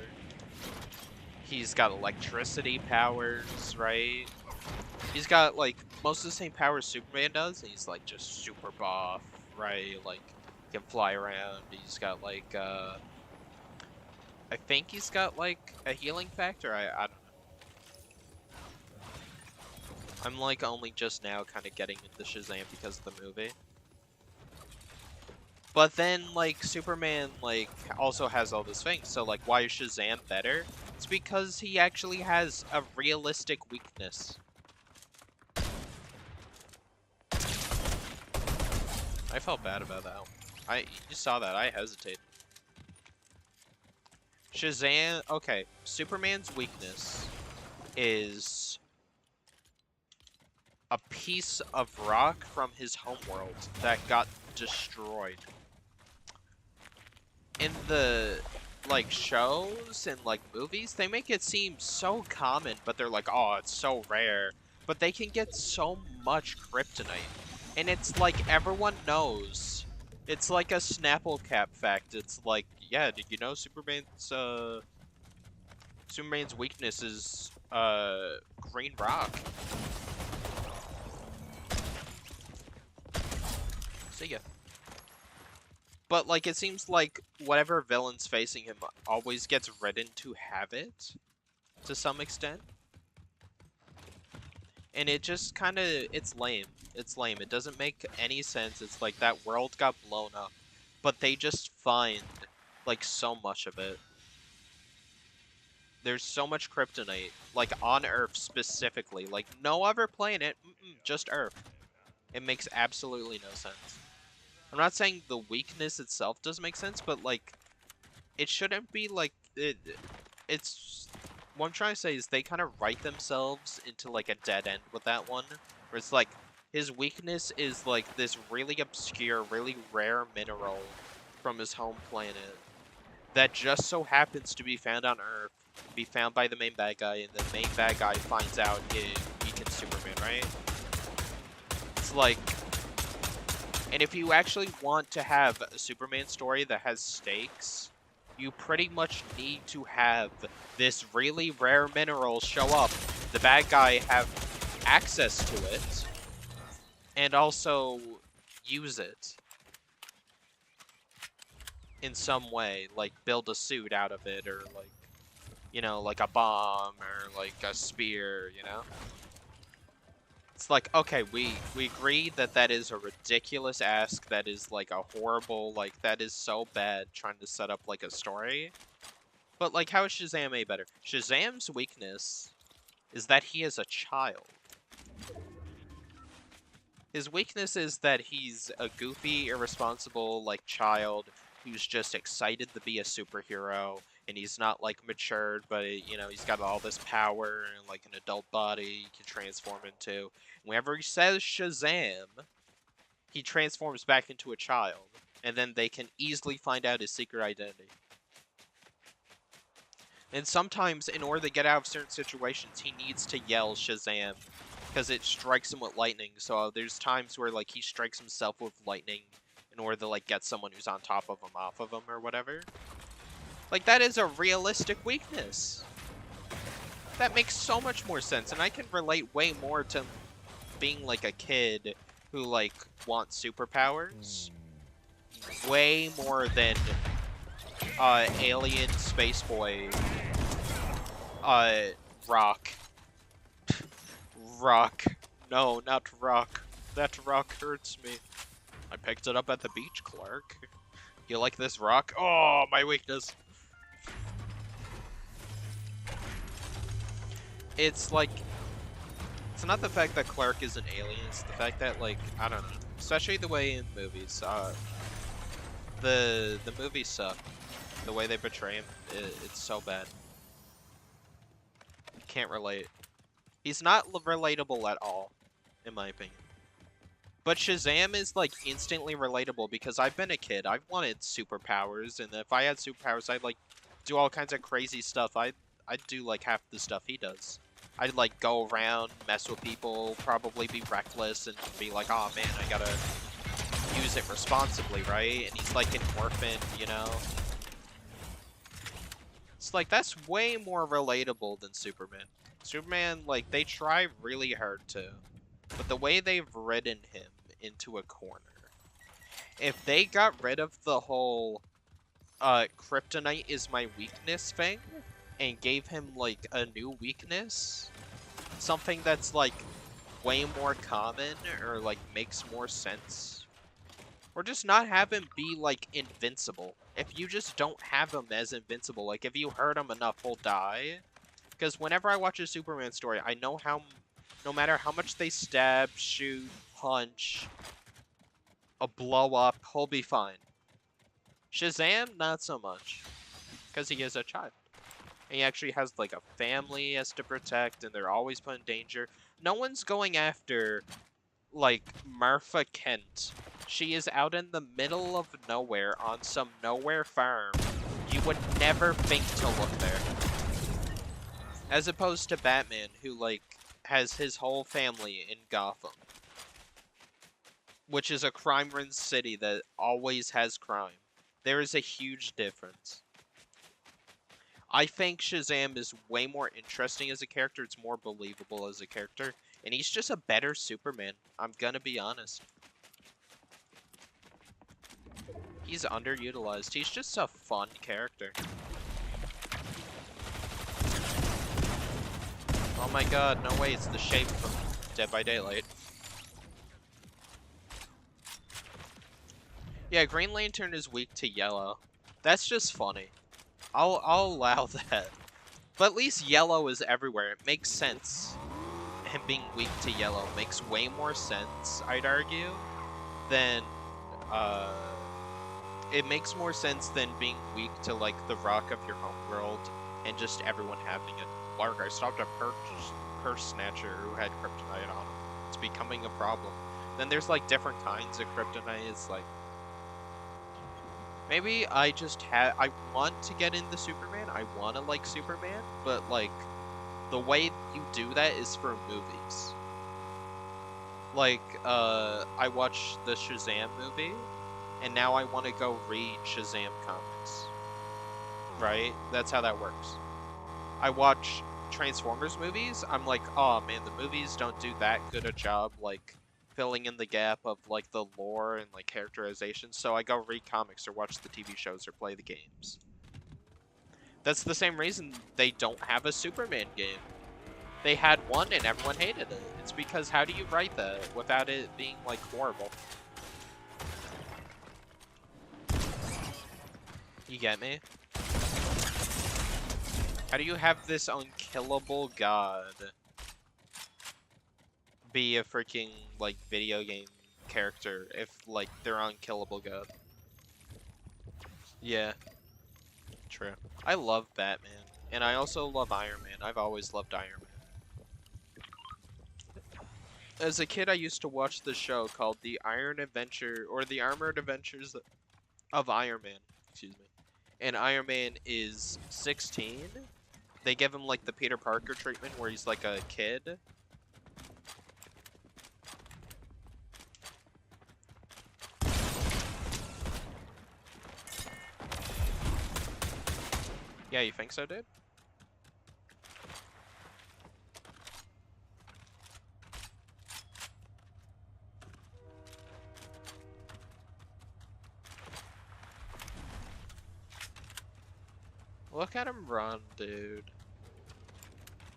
He's got electricity powers, right? He's got like most of the same powers Superman does, and he's like just super buff, right? Like, he can fly around, he's got like I think he's got like a healing factor, I don't know. I'm like only just now kind of getting into Shazam because of the movie. But then like Superman like also has all these things, so like why is Shazam better? It's because he actually has a realistic weakness. I felt bad about that. You saw that, I hesitated. Shazam, okay, Superman's weakness is a piece of rock from his homeworld that got destroyed. In the, like, shows and, like, movies, they make it seem so common, but they're like, oh, it's so rare. But they can get so much kryptonite. And it's like, everyone knows. It's like a Snapple Cap fact. It's like, yeah, did you know Superman's weakness is, green rock? See ya. But, like, it seems like whatever villain's facing him always gets ridden to have it, to some extent. And it just kind of, it's lame. It's lame. It doesn't make any sense. It's like that world got blown up, but they just find like so much of it. There's so much kryptonite, like on Earth specifically, like no other planet, just Earth. It makes absolutely no sense. I'm not saying the weakness itself doesn't make sense, but like, it shouldn't be like, it's, what I'm trying to say is they kind of write themselves into like a dead end with that one, where it's like, his weakness is like this really obscure, really rare mineral from his home planet that just so happens to be found on Earth, be found by the main bad guy, and the main bad guy finds out it weakens Superman, right? It's like, and if you actually want to have a Superman story that has stakes, you pretty much need to have this really rare mineral show up, the bad guy have access to it, and also use it in some way, like build a suit out of it, or like, you know, like a bomb, or like a spear, you know? It's like, okay, we agree that that is a ridiculous ask, that is like a horrible, like, that is so bad trying to set up like a story. But like, how is Shazam any better? Shazam's weakness is that he is a child. His weakness is that he's a goofy, irresponsible, like, child who's just excited to be a superhero, and he's not, like, matured, but, you know, he's got all this power and, like, an adult body he can transform into. Whenever he says Shazam, he transforms back into a child, and then they can easily find out his secret identity. And sometimes, in order to get out of certain situations, he needs to yell Shazam, because it strikes him with lightning. So there's times where like he strikes himself with lightning in order to like get someone who's on top of him off of him or whatever. Like, that is a realistic weakness. That makes so much more sense, and I can relate way more to being like a kid who like wants superpowers way more than alien space boy rock. Rock. No, not rock. That rock hurts me. I picked it up at the beach, Clark. You like this rock? Oh, my weakness. It's like, it's not the fact that Clark is an alien, it's the fact that, like, I don't know. Especially the way in movies, the movies suck. The way they portray him, it's so bad. Can't relate. He's not relatable at all, in my opinion. But Shazam is, like, instantly relatable because I've been a kid. I've wanted superpowers, and if I had superpowers, I'd, like, do all kinds of crazy stuff. I'd do, like, half the stuff he does. I'd, like, go around, mess with people, probably be reckless, and be like, oh, man, I gotta use it responsibly, right? And he's, like, an orphan, you know? It's like, that's way more relatable than Superman. Superman, like, they try really hard to, but the way they've written him into a corner, if they got rid of the whole, kryptonite is my weakness thing, and gave him, like, a new weakness, something that's, like, way more common, or, like, makes more sense, or just not have him be, like, invincible. If you just don't have him as invincible, like, if you hurt him enough, he'll die. Because whenever I watch a Superman story, I know how, no matter how much they stab, shoot, punch, or blow up, he'll be fine. Shazam, not so much. Because he is a child. And he actually has, like, a family he has to protect, and they're always put in danger. No one's going after, like, Martha Kent. She is out in the middle of nowhere on some nowhere farm. You would never think to look there. As opposed to Batman, who, like, has his whole family in Gotham. Which is a crime-ridden city that always has crime. There is a huge difference. I think Shazam is way more interesting as a character, it's more believable as a character, and he's just a better Superman, I'm gonna be honest. He's underutilized, he's just a fun character. Oh my god, no way, it's the shape from Dead by Daylight. Yeah, Green Lantern is weak to yellow. That's just funny. I'll allow that. But at least yellow is everywhere. It makes sense. Him being weak to yellow makes way more sense, I'd argue, than it makes more sense than being weak to like the rock of your homeworld and just everyone having it. Lark, I stopped a purse snatcher who had kryptonite on him. It's becoming a problem. Then there's like different kinds of kryptonite. It's like maybe I want to get into Superman. I want to like Superman, but like the way you do that is for movies. Like I watched the Shazam movie, and now I want to go read Shazam comics. Right? That's how that works. I watch Transformers movies. I'm like, oh man, the movies don't do that good a job like filling in the gap of like the lore and like characterization. So I go read comics or watch the TV shows or play the games. That's the same reason they don't have a Superman game. They had one and everyone hated it. It's because how do you write that without it being like horrible? You get me? How do you have this unkillable god be a freaking like video game character if like they're unkillable god? Yeah, true. I love Batman, and I also love Iron Man. I've always loved Iron Man. As a kid, I used to watch the show called The Iron Adventure, or The Armored Adventures of Iron Man, excuse me. And Iron Man is 16. They give him like the Peter Parker treatment where he's like a kid. Yeah, you think so, dude? Look at him run, dude.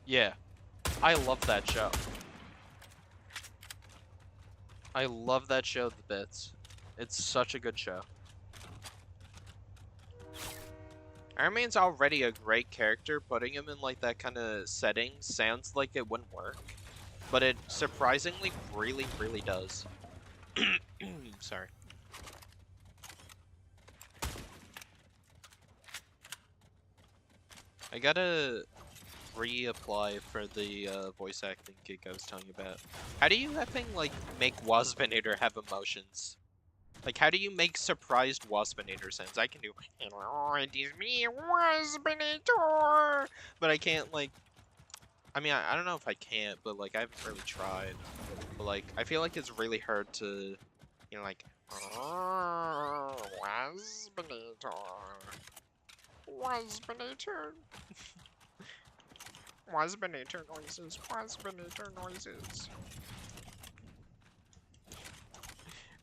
Yeah. I love that show. I love that show to bits. It's such a good show. Iron Man's already a great character. Putting him in like that kind of setting sounds like it wouldn't work. But it surprisingly really, really does. Sorry. I gotta reapply for the voice acting gig I was telling you about. How do you effing like make Waspinator have emotions? Like, how do you make surprised Waspinator sounds? I can do, hello, it is me, Waspinator! But I can't, like, I mean, I don't know if I can't, but, like, I haven't really tried. But, like, I feel like it's really hard to, you know, like, oh, Waspinator. Waspinator. Waspinator noises, Waspinator noises.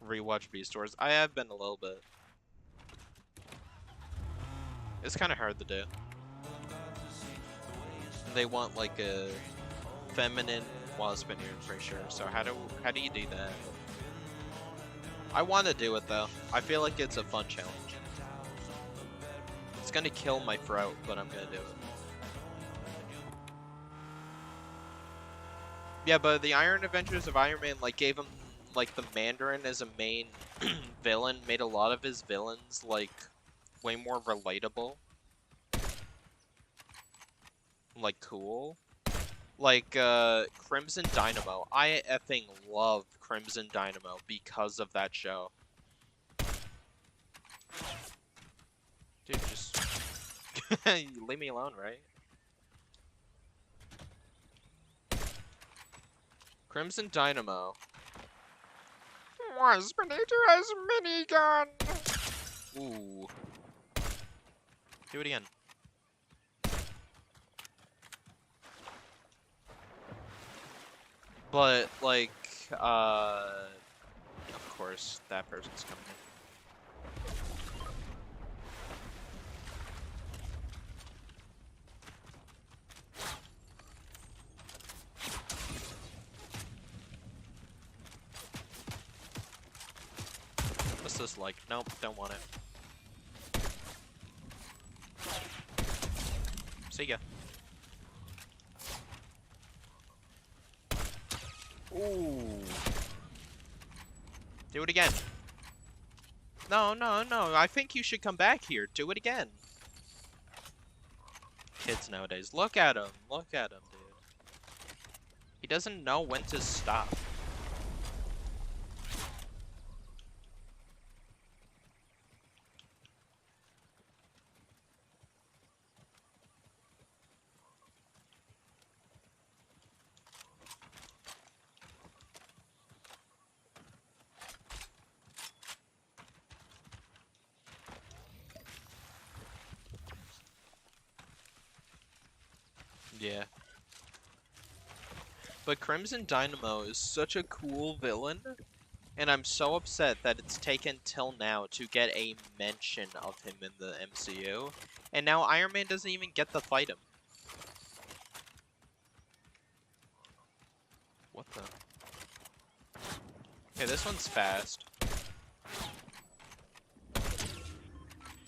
Rewatch Beast Wars. I have been a little bit. It's kind of hard to do. They want like a feminine Waspinator for sure. So how do you do that? I want to do it though. I feel like it's a fun challenge. It's gonna kill my throat, but I'm gonna do it. Yeah, but the Iron Adventures of Iron Man like gave him like the Mandarin as a main villain, made a lot of his villains like way more relatable. Like cool. Like Crimson Dynamo. I effing love Crimson Dynamo because of that show. Dude, just leave me alone, right? Crimson Dynamo. Waspinator has a minigun! Ooh. Do it again. But, like, of course, that person's coming in. this like? Nope, don't want it. See ya. Ooh. Do it again. No, no, no. I think you should come back here. Do it again. Kids nowadays. Look at him. Look at him, dude. He doesn't know when to stop. Yeah. But Crimson Dynamo is such a cool villain, and I'm so upset that it's taken till now to get a mention of him in the MCU, and now Iron Man doesn't even get to fight him. What the? Okay, this one's fast.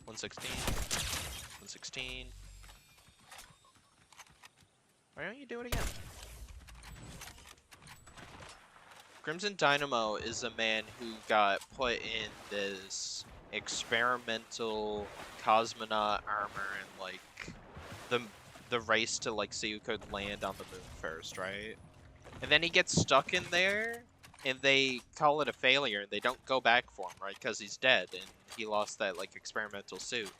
116. 116. Why don't you do it again? Crimson Dynamo is a man who got put in this experimental cosmonaut armor and like the race to like see who could land on the moon first, right? And then he gets stuck in there and they call it a failure and they don't go back for him, right? Because he's dead and he lost that like experimental suit.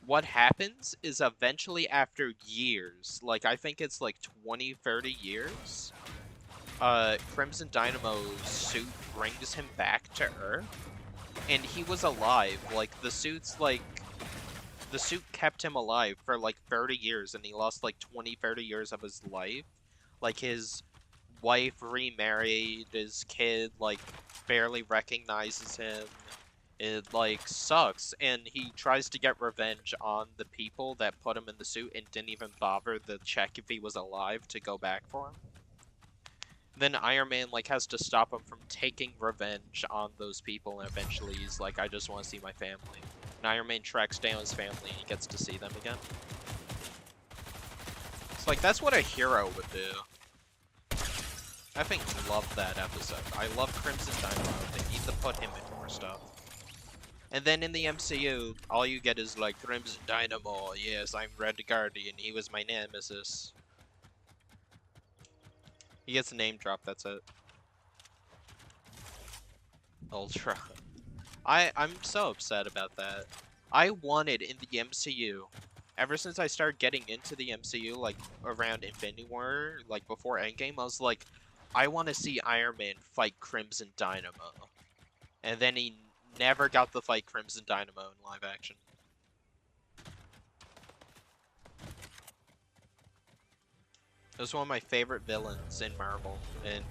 What happens is eventually after years, like I think it's like 20, 30 years, Crimson Dynamo's suit brings him back to Earth, and he was alive. Like, the suit kept him alive for like 30 years, and he lost like 20, 30 years of his life. Like, his wife remarried, his kid, like, barely recognizes him. It, like, sucks, and he tries to get revenge on the people that put him in the suit and didn't even bother to check if he was alive to go back for him. Then Iron Man, like, has to stop him from taking revenge on those people, and eventually he's like, I just want to see my family. And Iron Man tracks down his family, and he gets to see them again. It's like, that's what a hero would do. I think love that episode. I love Crimson Dynamo. They need to put him in more stuff. And then in the MCU, all you get is like, Crimson Dynamo, yes, I'm Red Guardian, he was my nemesis. He gets a name drop, that's it. Ultra. I'm so upset about that. I wanted in the MCU, ever since I started getting into the MCU, like around Infinity War, like before Endgame, I was like, I want to see Iron Man fight Crimson Dynamo. And then he never got to fight Crimson Dynamo in live action. It was one of my favorite villains in Marvel, and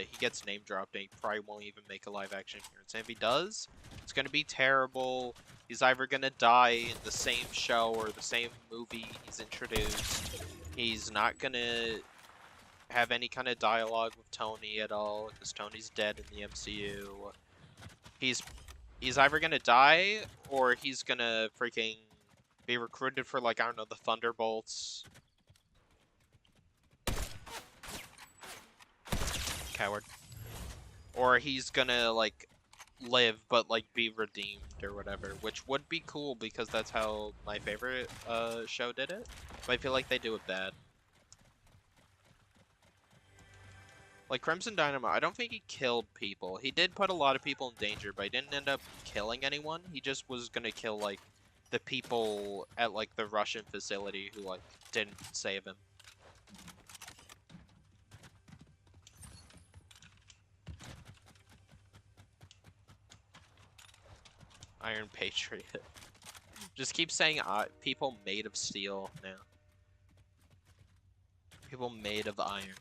he gets name dropped and he probably won't even make a live action appearance. And if he does, it's gonna be terrible. He's either gonna die in the same show or the same movie he's introduced. He's not gonna have any kind of dialogue with Tony at all, because Tony's dead in the MCU. He's either gonna die, or he's gonna freaking be recruited for, like, I don't know, the Thunderbolts. Coward. Or he's gonna, like, live, but, like, be redeemed or whatever, which would be cool, because that's how my favorite show did it. But I feel like they do it bad. Like, Crimson Dynamo, I don't think he killed people. He did put a lot of people in danger, but he didn't end up killing anyone. He just was gonna kill, like, the people at, like, the Russian facility who, like, didn't save him. Iron Patriot. Just keep saying people made of steel now. People made of iron.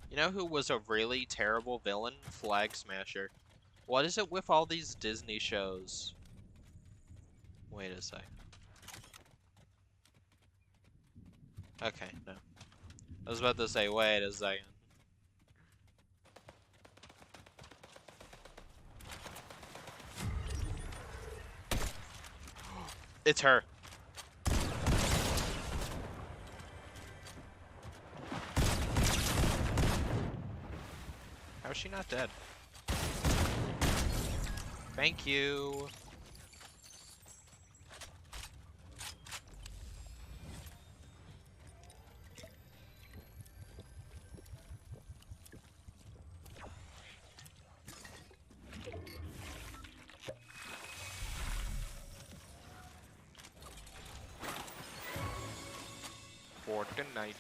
You know who was a really terrible villain? Flag Smasher. What is it with all these Disney shows? Wait a sec. Okay, no. I was about to say, wait a second. It's her. How is she not dead? Thank you. For tonight.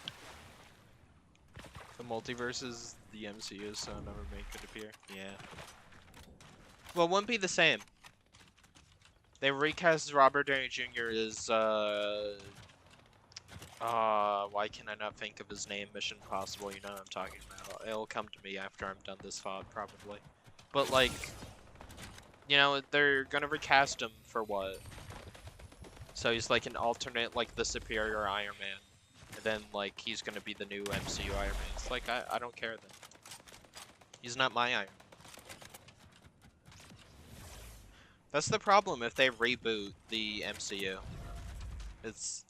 The multiverse is the MCU, so never make it appear. Yeah. Well, it wouldn't be the same. They recast Robert Downey Jr. as, why can I not think of his name? Mission Impossible, you know what I'm talking about. It'll come to me after I'm done this VOD, probably. But, like, you know, they're gonna recast him for what? So he's like an alternate, like the superior Iron Man. And then, like, he's gonna be the new MCU Iron Man. It's like, I don't care then. He's not my Iron Man. That's the problem if they reboot the MCU. It's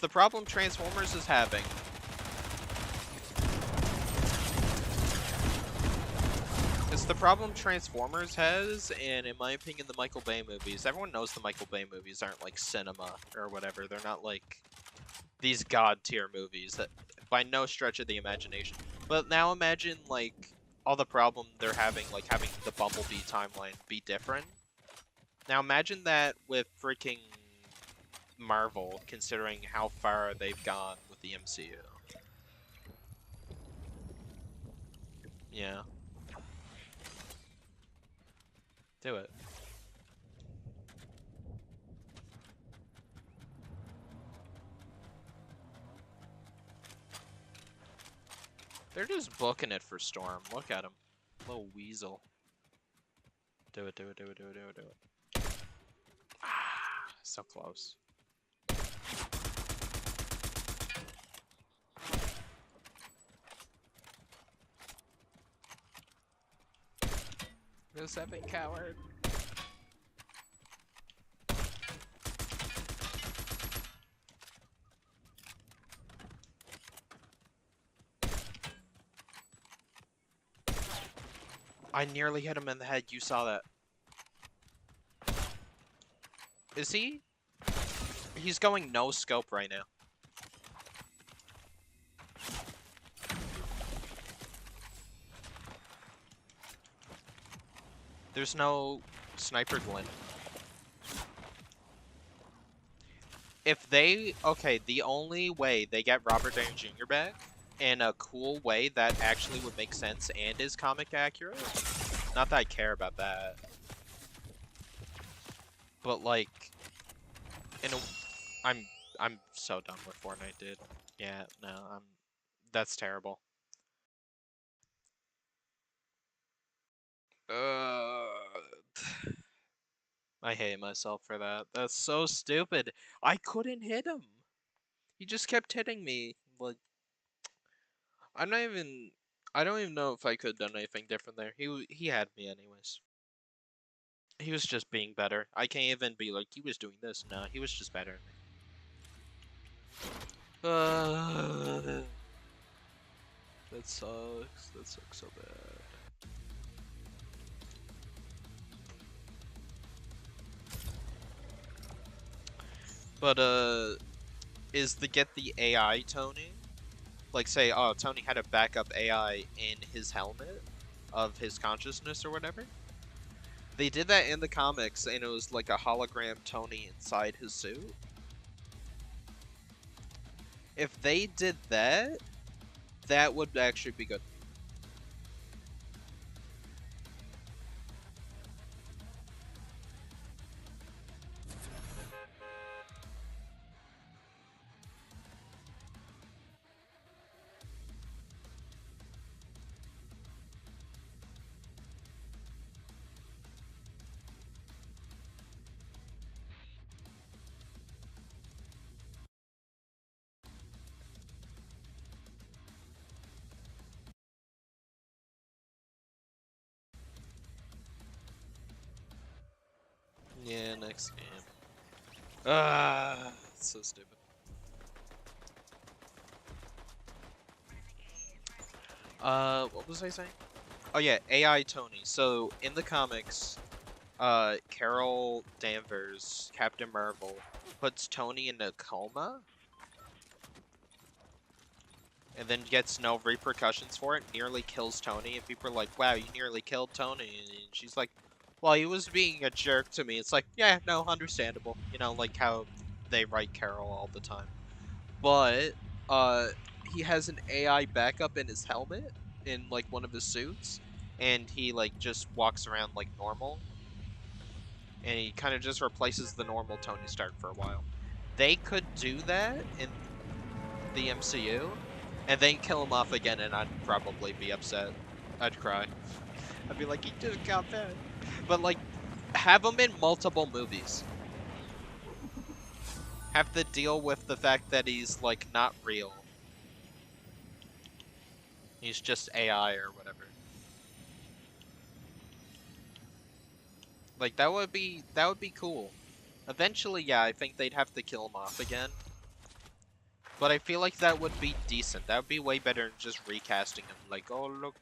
the problem Transformers is having. It's the problem Transformers has, and in my opinion, the Michael Bay movies. Everyone knows the Michael Bay movies aren't like cinema or whatever. They're not like these god tier movies that by no stretch of the imagination. But now imagine like all the problem they're having, like having the Bumblebee timeline be different. Now imagine that with freaking Marvel, considering how far they've gone with the MCU. Yeah. Do it. They're just booking it for Storm. Look at him. Little weasel. Do it, do it, do it, do it, do it, do it. Ah, so close. This epic coward. I nearly hit him in the head. You saw that. Is he? He's going no scope right now. There's no sniper glint. If they, okay, the only way they get Robert Downey Jr. back in a cool way that actually would make sense and is comic accurate, not that I care about that, but like, in a, I'm so done with Fortnite, dude. Yeah, no, that's terrible. I hate myself for that. That's so stupid. I couldn't hit him. He just kept hitting me. Like, I'm not even. I don't even know if I could have done anything different there. He had me anyways. He was just being better. I can't even be like he was doing this. No, he was just better than me. That sucks. That sucks so bad. But is the get the AI Tony? Like say, oh, Tony had a backup AI in his helmet of his consciousness or whatever. They did that in the comics, and it was like a hologram Tony inside his suit. If they did that, that would actually be good. Yeah, next game. Ah, it's so stupid. What was I saying? Oh yeah, AI Tony. So in the comics, Carol Danvers, Captain Marvel, puts Tony in a coma, and then gets no repercussions for it, nearly kills Tony, and people are like, wow, you nearly killed Tony, and she's like, well, he was being a jerk to me. It's like, yeah, no, understandable. You know, like how they write Carol all the time. But, he has an AI backup in his helmet, in, like, one of his suits, and he, like, just walks around like normal, and he kind of just replaces the normal Tony Stark for a while. They could do that in the MCU, and then kill him off again, and I'd probably be upset. I'd cry. I'd be like, he just got bad. But, like, have him in multiple movies. Have to deal with the fact that he's, like, not real. He's just AI or whatever. Like, that would be cool. Eventually, yeah, I think they'd have to kill him off again. But I feel like that would be decent. That would be way better than just recasting him. Like, oh, look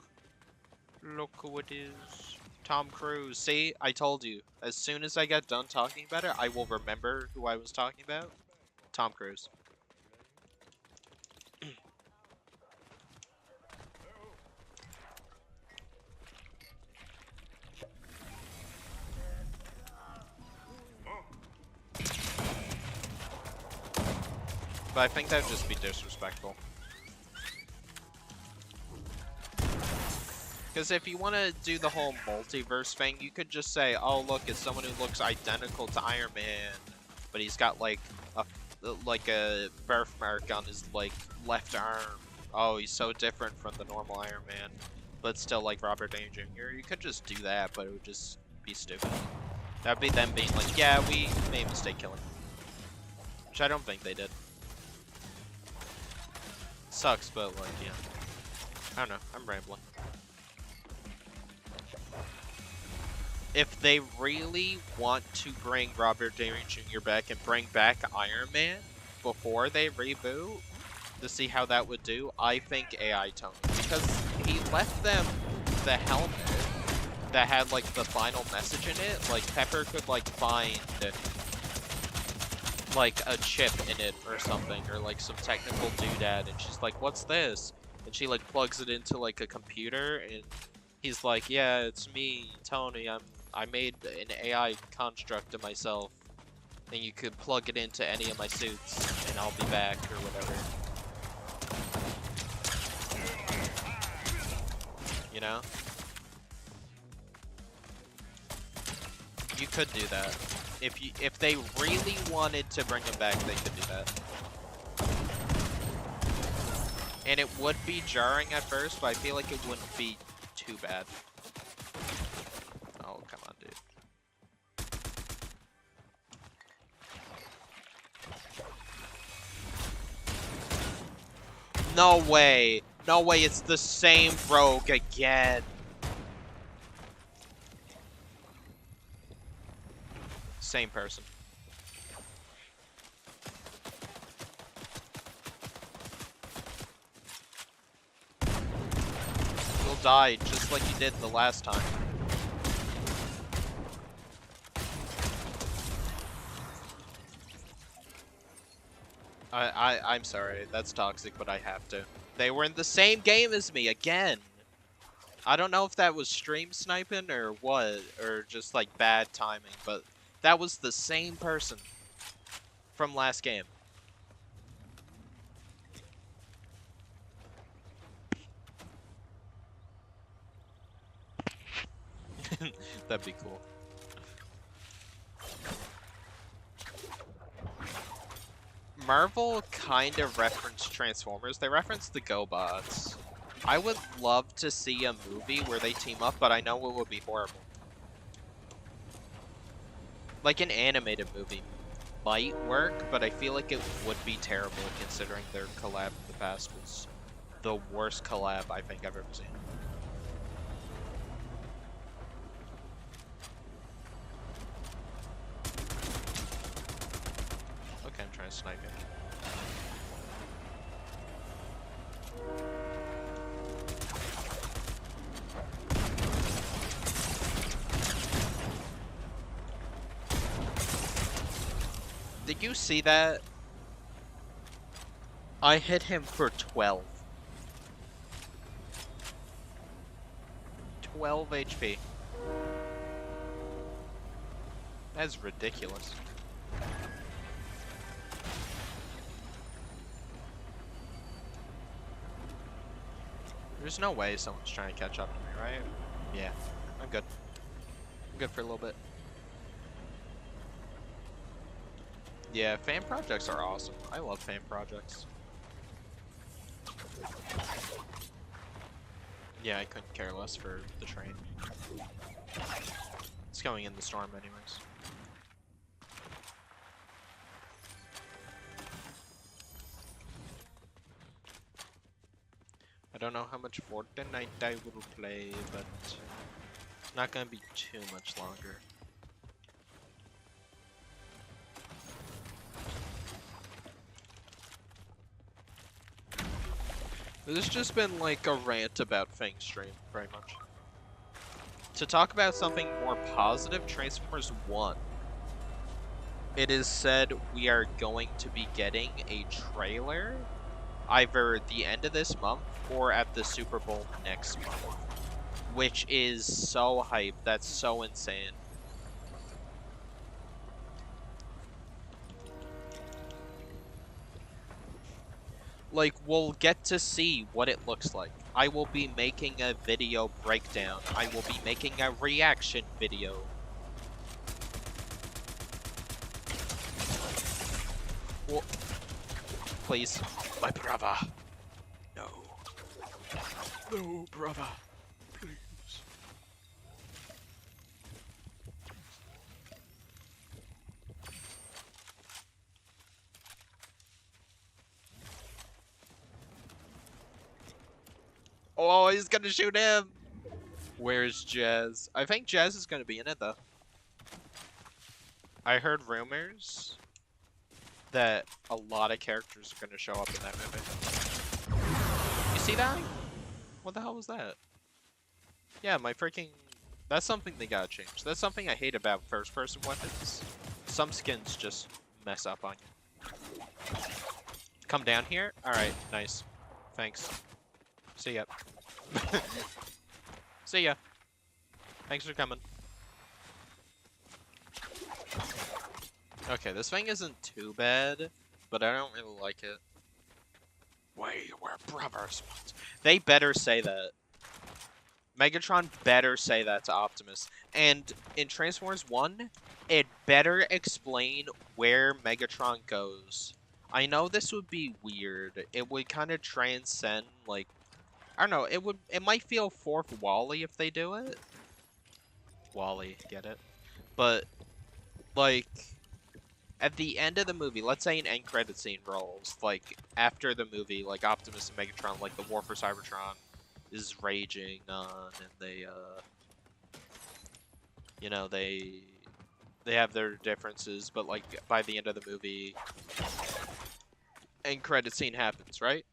who it is. Tom Cruise. See, I told you. As soon as I get done talking about it, I will remember who I was talking about. Tom Cruise. But I think that would just be disrespectful. Because if you want to do the whole multiverse thing, you could just say, oh, look, it's someone who looks identical to Iron Man, but he's got, like a birthmark on his, like, left arm. Oh, he's so different from the normal Iron Man, but still like Robert Downey Jr. You could just do that, but it would just be stupid. That would be them being like, yeah, we made a mistake killing him. Which I don't think they did. Sucks, but, like, yeah. I don't know, I'm rambling. If they really want to bring Robert Downey Jr. back and bring back Iron Man before they reboot, to see how that would do, I think AI Tony. Because he left them the helmet that had, like, the final message in it. Like, Pepper could, like, find, like, a chip in it or something, or, like, some technical doodad, and she's like, what's this? And she, like, plugs it into, like, a computer, and he's like, yeah, it's me, Tony, I made an AI construct of myself, and you could plug it into any of my suits, and I'll be back, or whatever. You know? You could do that. If they really wanted to bring him back, they could do that. And it would be jarring at first, but I feel like it wouldn't be too bad. Oh, come on, dude. No way! No way, it's the same rogue again! Same person. You'll die, just like you did the last time. I'm sorry, that's toxic, but I have to. They were in the same game as me, again! I don't know if that was stream sniping or what, or just like bad timing, but that was the same person from last game. That'd be cool. Marvel kind of referenced Transformers. They referenced the GoBots. I would love to see a movie where they team up, but I know it would be horrible. Like an animated movie might work, but I feel like it would be terrible considering their collab in the past was the worst collab I think I've ever seen. Did you see that? I hit him for 12. 12 HP. That's ridiculous. There's no way someone's trying to catch up to me, right? Yeah, I'm good. I'm good for a little bit. Yeah, fan projects are awesome. I love fan projects. Yeah, I couldn't care less for the train. It's going in the storm anyways. I don't know how much Fortnite I will play, but it's not gonna be too much longer. This has just been like a rant about Fang stream, very much. To talk about something more positive, Transformers 1. It is said we are going to be getting a trailer either the end of this month or at the Super Bowl next month. Which is so hype. That's so insane. Like, we'll get to see what it looks like. I will be making a video breakdown. I will be making a reaction video. Well, please. My brother. No. No, brother. Please. Oh, he's gonna shoot him! Where's Jazz? I think Jazz is gonna be in it, though. I heard rumors that a lot of characters are gonna show up in that movie. You see that? What the hell was that? Yeah, my freaking... That's something they gotta change. That's something I hate about first-person weapons. Some skins just mess up on you. Come down here? Alright, nice. Thanks. See ya. See ya. Thanks for coming. Okay, this thing isn't too bad, but I don't really like it. We were brothers once. They better say that. Megatron better say that to Optimus. And in Transformers 1, it better explain where Megatron goes. I know this would be weird. It would kind of transcend, like... I don't know, it might feel fourth Wall-E if they do it. Wall-E, get it? But, like... At the end of the movie, let's say an end credit scene rolls, like, after the movie, like, Optimus and Megatron, like, the war for Cybertron is raging on, and they, you know, they have their differences, but, like, by the end of the movie, end credit scene happens, right?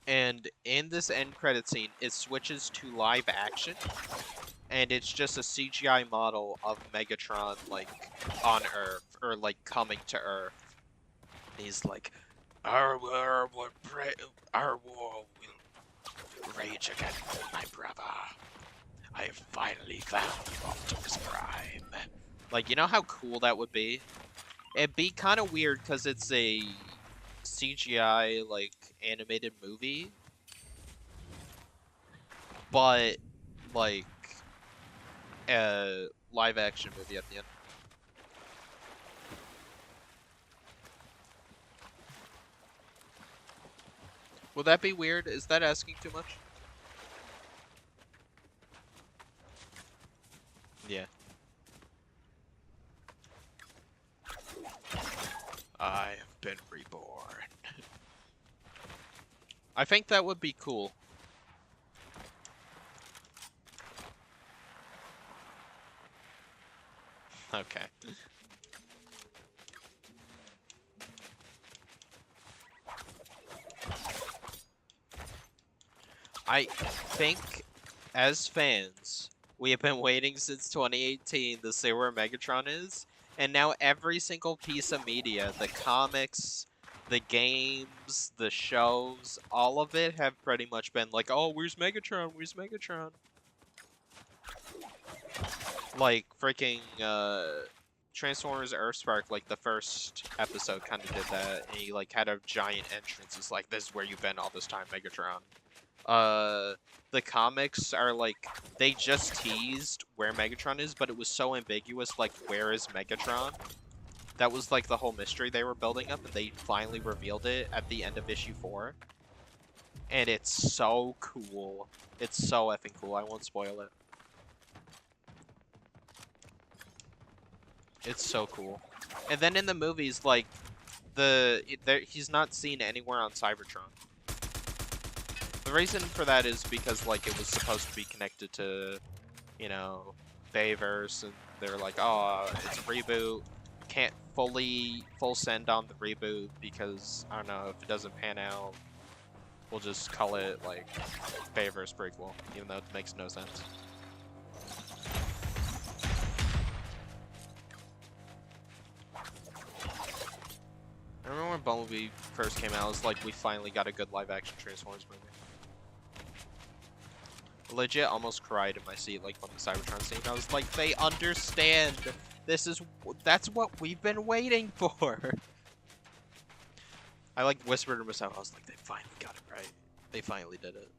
And in this end credit scene, it switches to live action, and it's just a CGI model of Megatron, like, on Earth, or, like, coming to Earth. And he's like, our war will rage again, my brother. I have finally found Optimus Prime. Like, you know how cool that would be? It'd be kind of weird, because it's a CGI, like, animated movie. But, like, a live action movie at the end. Will that be weird? Is that asking too much? Yeah. I have been reborn. I think that would be cool. Okay. I think, as fans, We have been waiting since 2018 to see where Megatron is, and now every single piece of media, the comics, the games, the shows, all of it have pretty much been like, oh, where's Megatron? Where's Megatron? Like, freaking, Transformers Earthspark, like, the first episode kind of did that, and he, like, had a giant entrance. It's like, this is where you've been all this time, Megatron. The comics are, like, they just teased where Megatron is, but it was so ambiguous, like, where is Megatron? That was, like, the whole mystery they were building up, and they finally revealed it at the end of issue 4. And it's so cool. It's so effing cool. I won't spoil it. It's so cool. And then in the movies, like, he's not seen anywhere on Cybertron. The reason for that is because, like, it was supposed to be connected to, you know, Bayverse, and they're like, oh, it's a reboot. Can't full send on the reboot because, I don't know, if it doesn't pan out, we'll just call it, like, Bayverse prequel, even though it makes no sense. I remember when Bumblebee first came out, it was like, we finally got a good live-action Transformers movie. Legit almost cried in my seat, like, when the Cybertron scene. I was like, they understand! That's what we've been waiting for! I, like, whispered to myself, I was like, they finally got it right. They finally did it.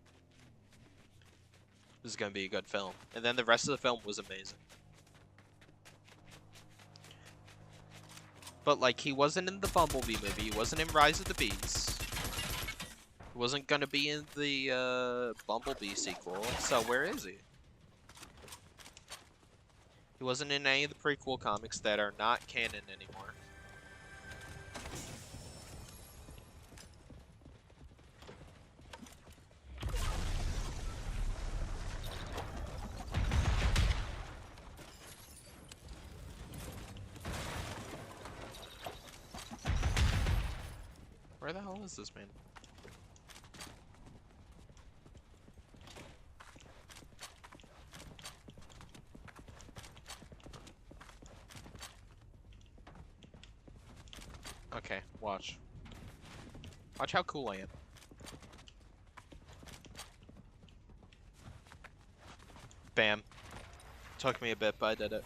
This is gonna be a good film. And then the rest of the film was amazing. But, like, he wasn't in the Bumblebee movie, he wasn't in Rise of the Beasts. He wasn't gonna be in the, Bumblebee sequel, so where is he? He wasn't in any of the prequel comics that are not canon anymore. Where the hell is this man? Okay, watch. Watch how cool I am. Bam. Took me a bit, but I did it.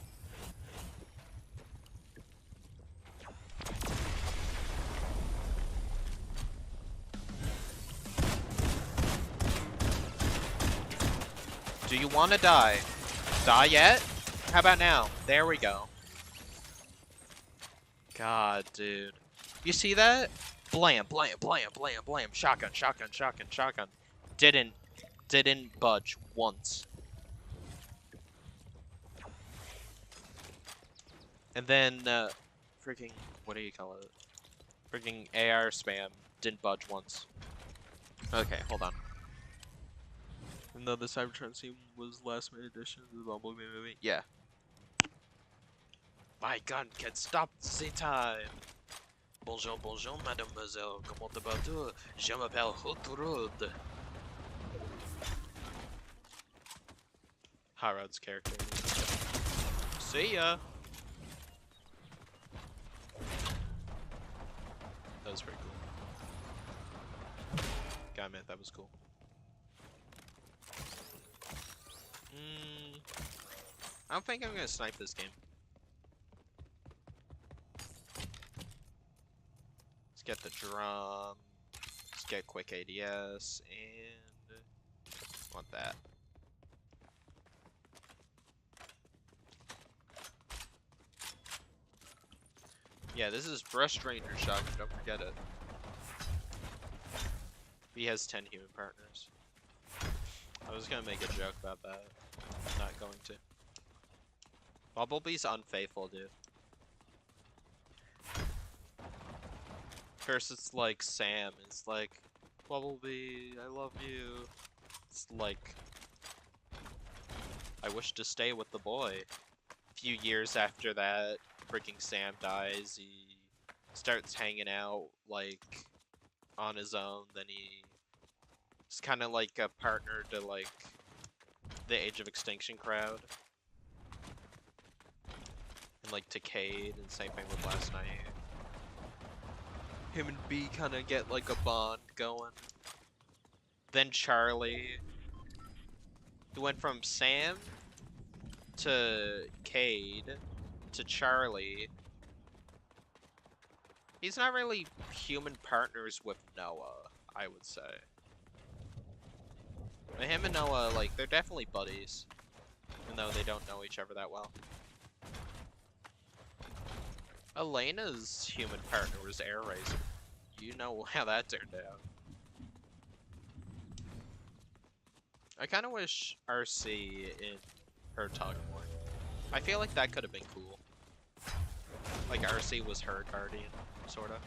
Do you want to die? Die yet? How about now? There we go. God, dude. You see that? Blam, blam, blam, blam, blam. Shotgun, shotgun, shotgun, shotgun. Didn't budge once. And then, freaking, what do you call it? Freaking AR spam. Didn't budge once. Okay, hold on. And then the Cybertron scene was last minute addition to the Bumblebee movie? Yeah. My gun can stop the time! Bonjour, bonjour, mademoiselle. Comment vas-tu? Je m'appelle Hotrud. Harod's character. See ya! That was pretty cool. God, man, that was cool. I don't think I'm gonna snipe this game. Let's get the drum. Let's get quick ADS, and want that. Yeah, this is Breast Ranger shotgun, don't forget it. He has 10 human partners. I was gonna make a joke about that. I'm not going to. Bumblebee's unfaithful, dude. First it's like Sam, it's like, Bumblebee, I love you. It's like, I wish to stay with the boy. A few years after that, freaking Sam dies, he starts hanging out, like, on his own, then he's kind of like a partner to, like, the Age of Extinction crowd. And like Decade, and same thing with Last Night. Him and B kind of get like a bond going. Then Charlie. He went from Sam to Cade to Charlie. He's not really human partners with Noah, I would say. But him and Noah, like, they're definitely buddies. Even though they don't know each other that well. Elena's human partner was Air Razor. You know how that turned out. I kind of wish RC and her talked more. I feel like that could have been cool. Like RC was her guardian, sorta.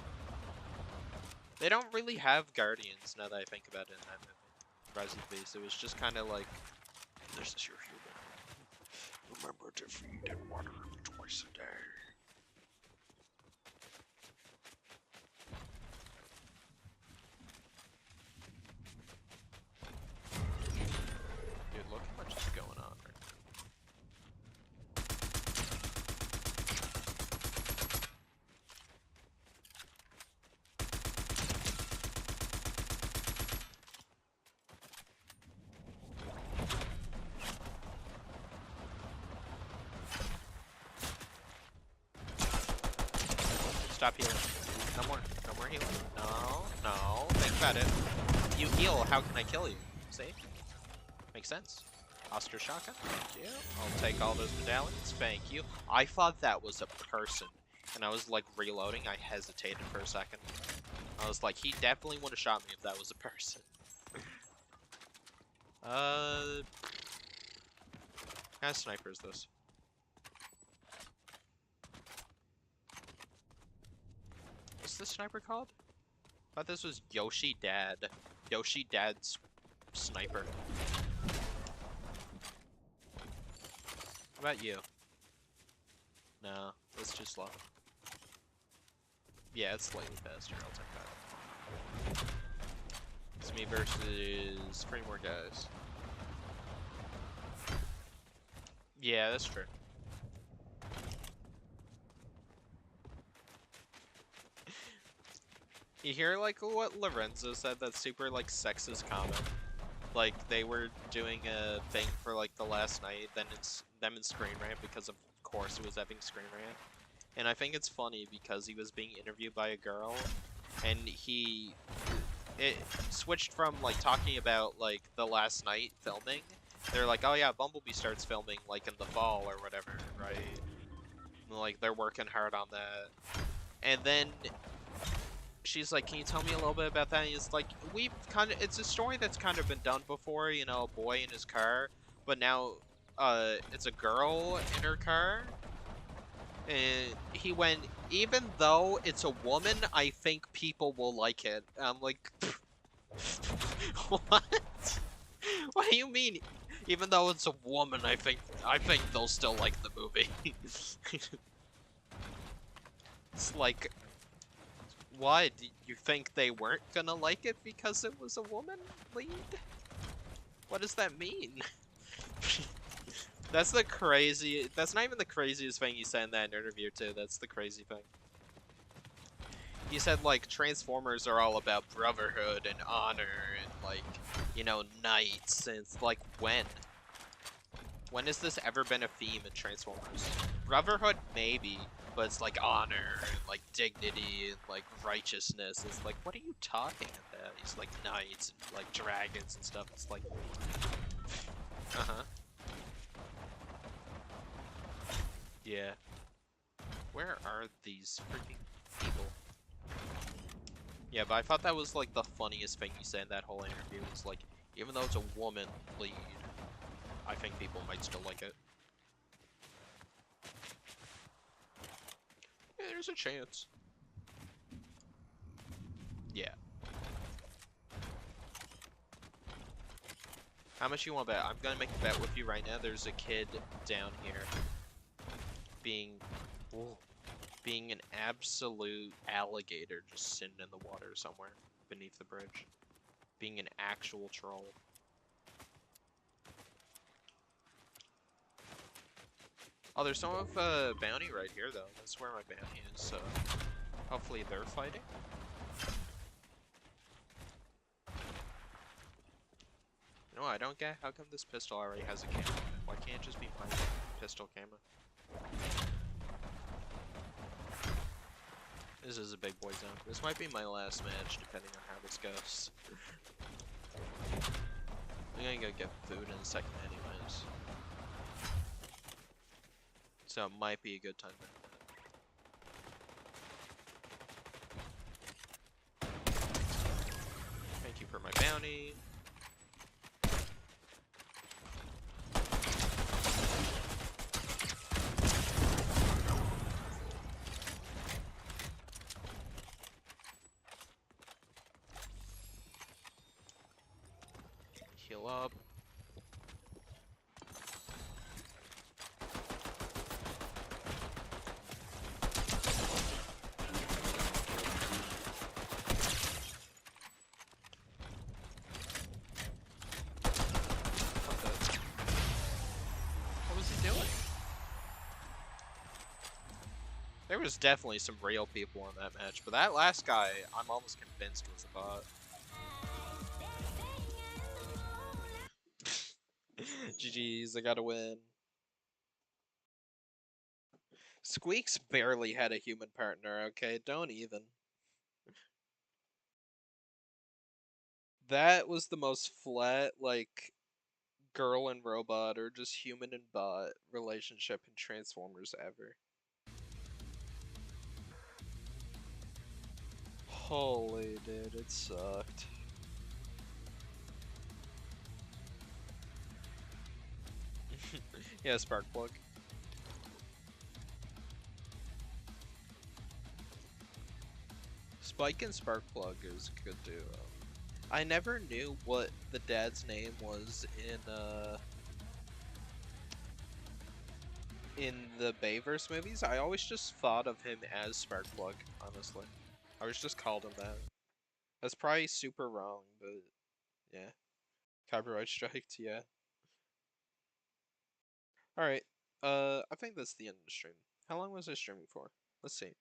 They don't really have guardians now that I think about it in that movie. Rise of the Beast. It was just kind of like, this is your human. Remember to feed and water him twice a day. Dude, look how much is going on right now. Stop healing. No more healing. No. Think about it. You heal, how can I kill you? See? Makes sense. Oscar shotgun, thank you. I'll take all those medallions, thank you. I thought that was a person. And I was like reloading, I hesitated for a second. I was like, he definitely would have shot me if that was a person. What kind of sniper is this? What's this sniper called? I thought this was Yoshi Dad. Yoshi Dad's sniper. How about you? No, it's too slow. Yeah, it's slightly faster, I'll take that. It's me versus 3 more guys. Yeah, that's true. You hear like what Lorenzo said, that super like sexist comment? Like they were doing a thing for like the last night, then it's them in Screen Rant because of course it was having Screen Rant. And I think it's funny because he was being interviewed by a girl and it switched from like talking about like the last night filming. They're like, oh yeah, Bumblebee starts filming like in the fall or whatever, right? And, like they're working hard on that. And then she's like, can you tell me a little bit about that? And he's like, it's a story that's kind of been done before, you know, a boy in his car, but now, it's a girl in her car. And he went, even though it's a woman, I think people will like it. I'm like, what? What do you mean? Even though it's a woman, I think they'll still like the movie. It's like, why? Do you think they weren't gonna like it because it was a woman lead? What does that mean? That's not even the craziest thing he said in that interview too, that's the crazy thing. He said like Transformers are all about brotherhood and honor and like, you know, knights, and it's like when? When has this ever been a theme in Transformers? Brotherhood, maybe, but it's like honor and like dignity and like righteousness. It's like, what are you talking about? He's like knights and like dragons and stuff. It's like, yeah. Where are these freaking people? Yeah, but I thought that was like the funniest thing he said in that whole interview. Was like, even though it's a woman lead, I think people might still like it. Yeah, there's a chance. Yeah. How much you want to bet? I'm gonna make a bet with you right now. There's a kid down here being an absolute alligator just sitting in the water somewhere beneath the bridge. Being an actual troll. Oh, there's some of bounty right here though. That's where my bounty is. So hopefully they're fighting. You know what I don't get? How come this pistol already has a camo? Why can't it just be my pistol camo? This is a big boy zone. This might be my last match, depending on how this goes. I'm gonna go get food in a second anyways. So it might be a good time to thank you for my bounty. Heal up. What was he doing? There was definitely some real people in that match, but that last guy, I'm almost convinced was a bot. GG's, I gotta win. Squeaks barely had a human partner, okay? Don't even. That was the most flat, like, girl and robot or just human and bot relationship in Transformers ever. Holy dude, it sucked. Yeah, Sparkplug. Spike and Sparkplug is a good duo. I never knew what the dad's name was in the Bayverse movies. I always just thought of him as Sparkplug, honestly. I always just called him that. That's probably super wrong, but yeah. Copyright striked, yeah. Alright. I think that's the end of the stream. How long was I streaming for? Let's see.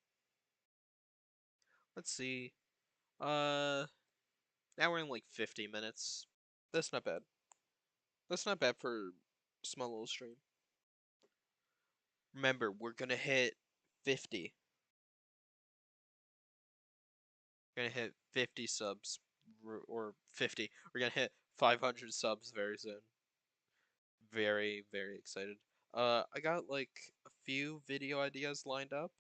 Let's see. Now we're in like 50 minutes. That's not bad. That's not bad for a small little stream. Remember, we're gonna hit 50. We're gonna hit 50 subs. Or 50. We're gonna hit 500 subs very soon. Very, very excited. I got like a few video ideas lined up.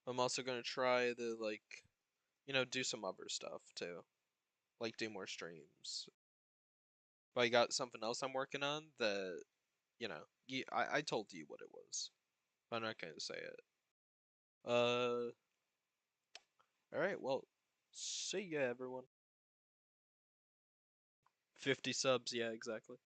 I'm also gonna try to like, do some other stuff too. Like do more streams. But I got something else I'm working on that, I told you what it was. But I'm not gonna say it. Alright, well, see ya everyone. 50 subs, yeah, exactly.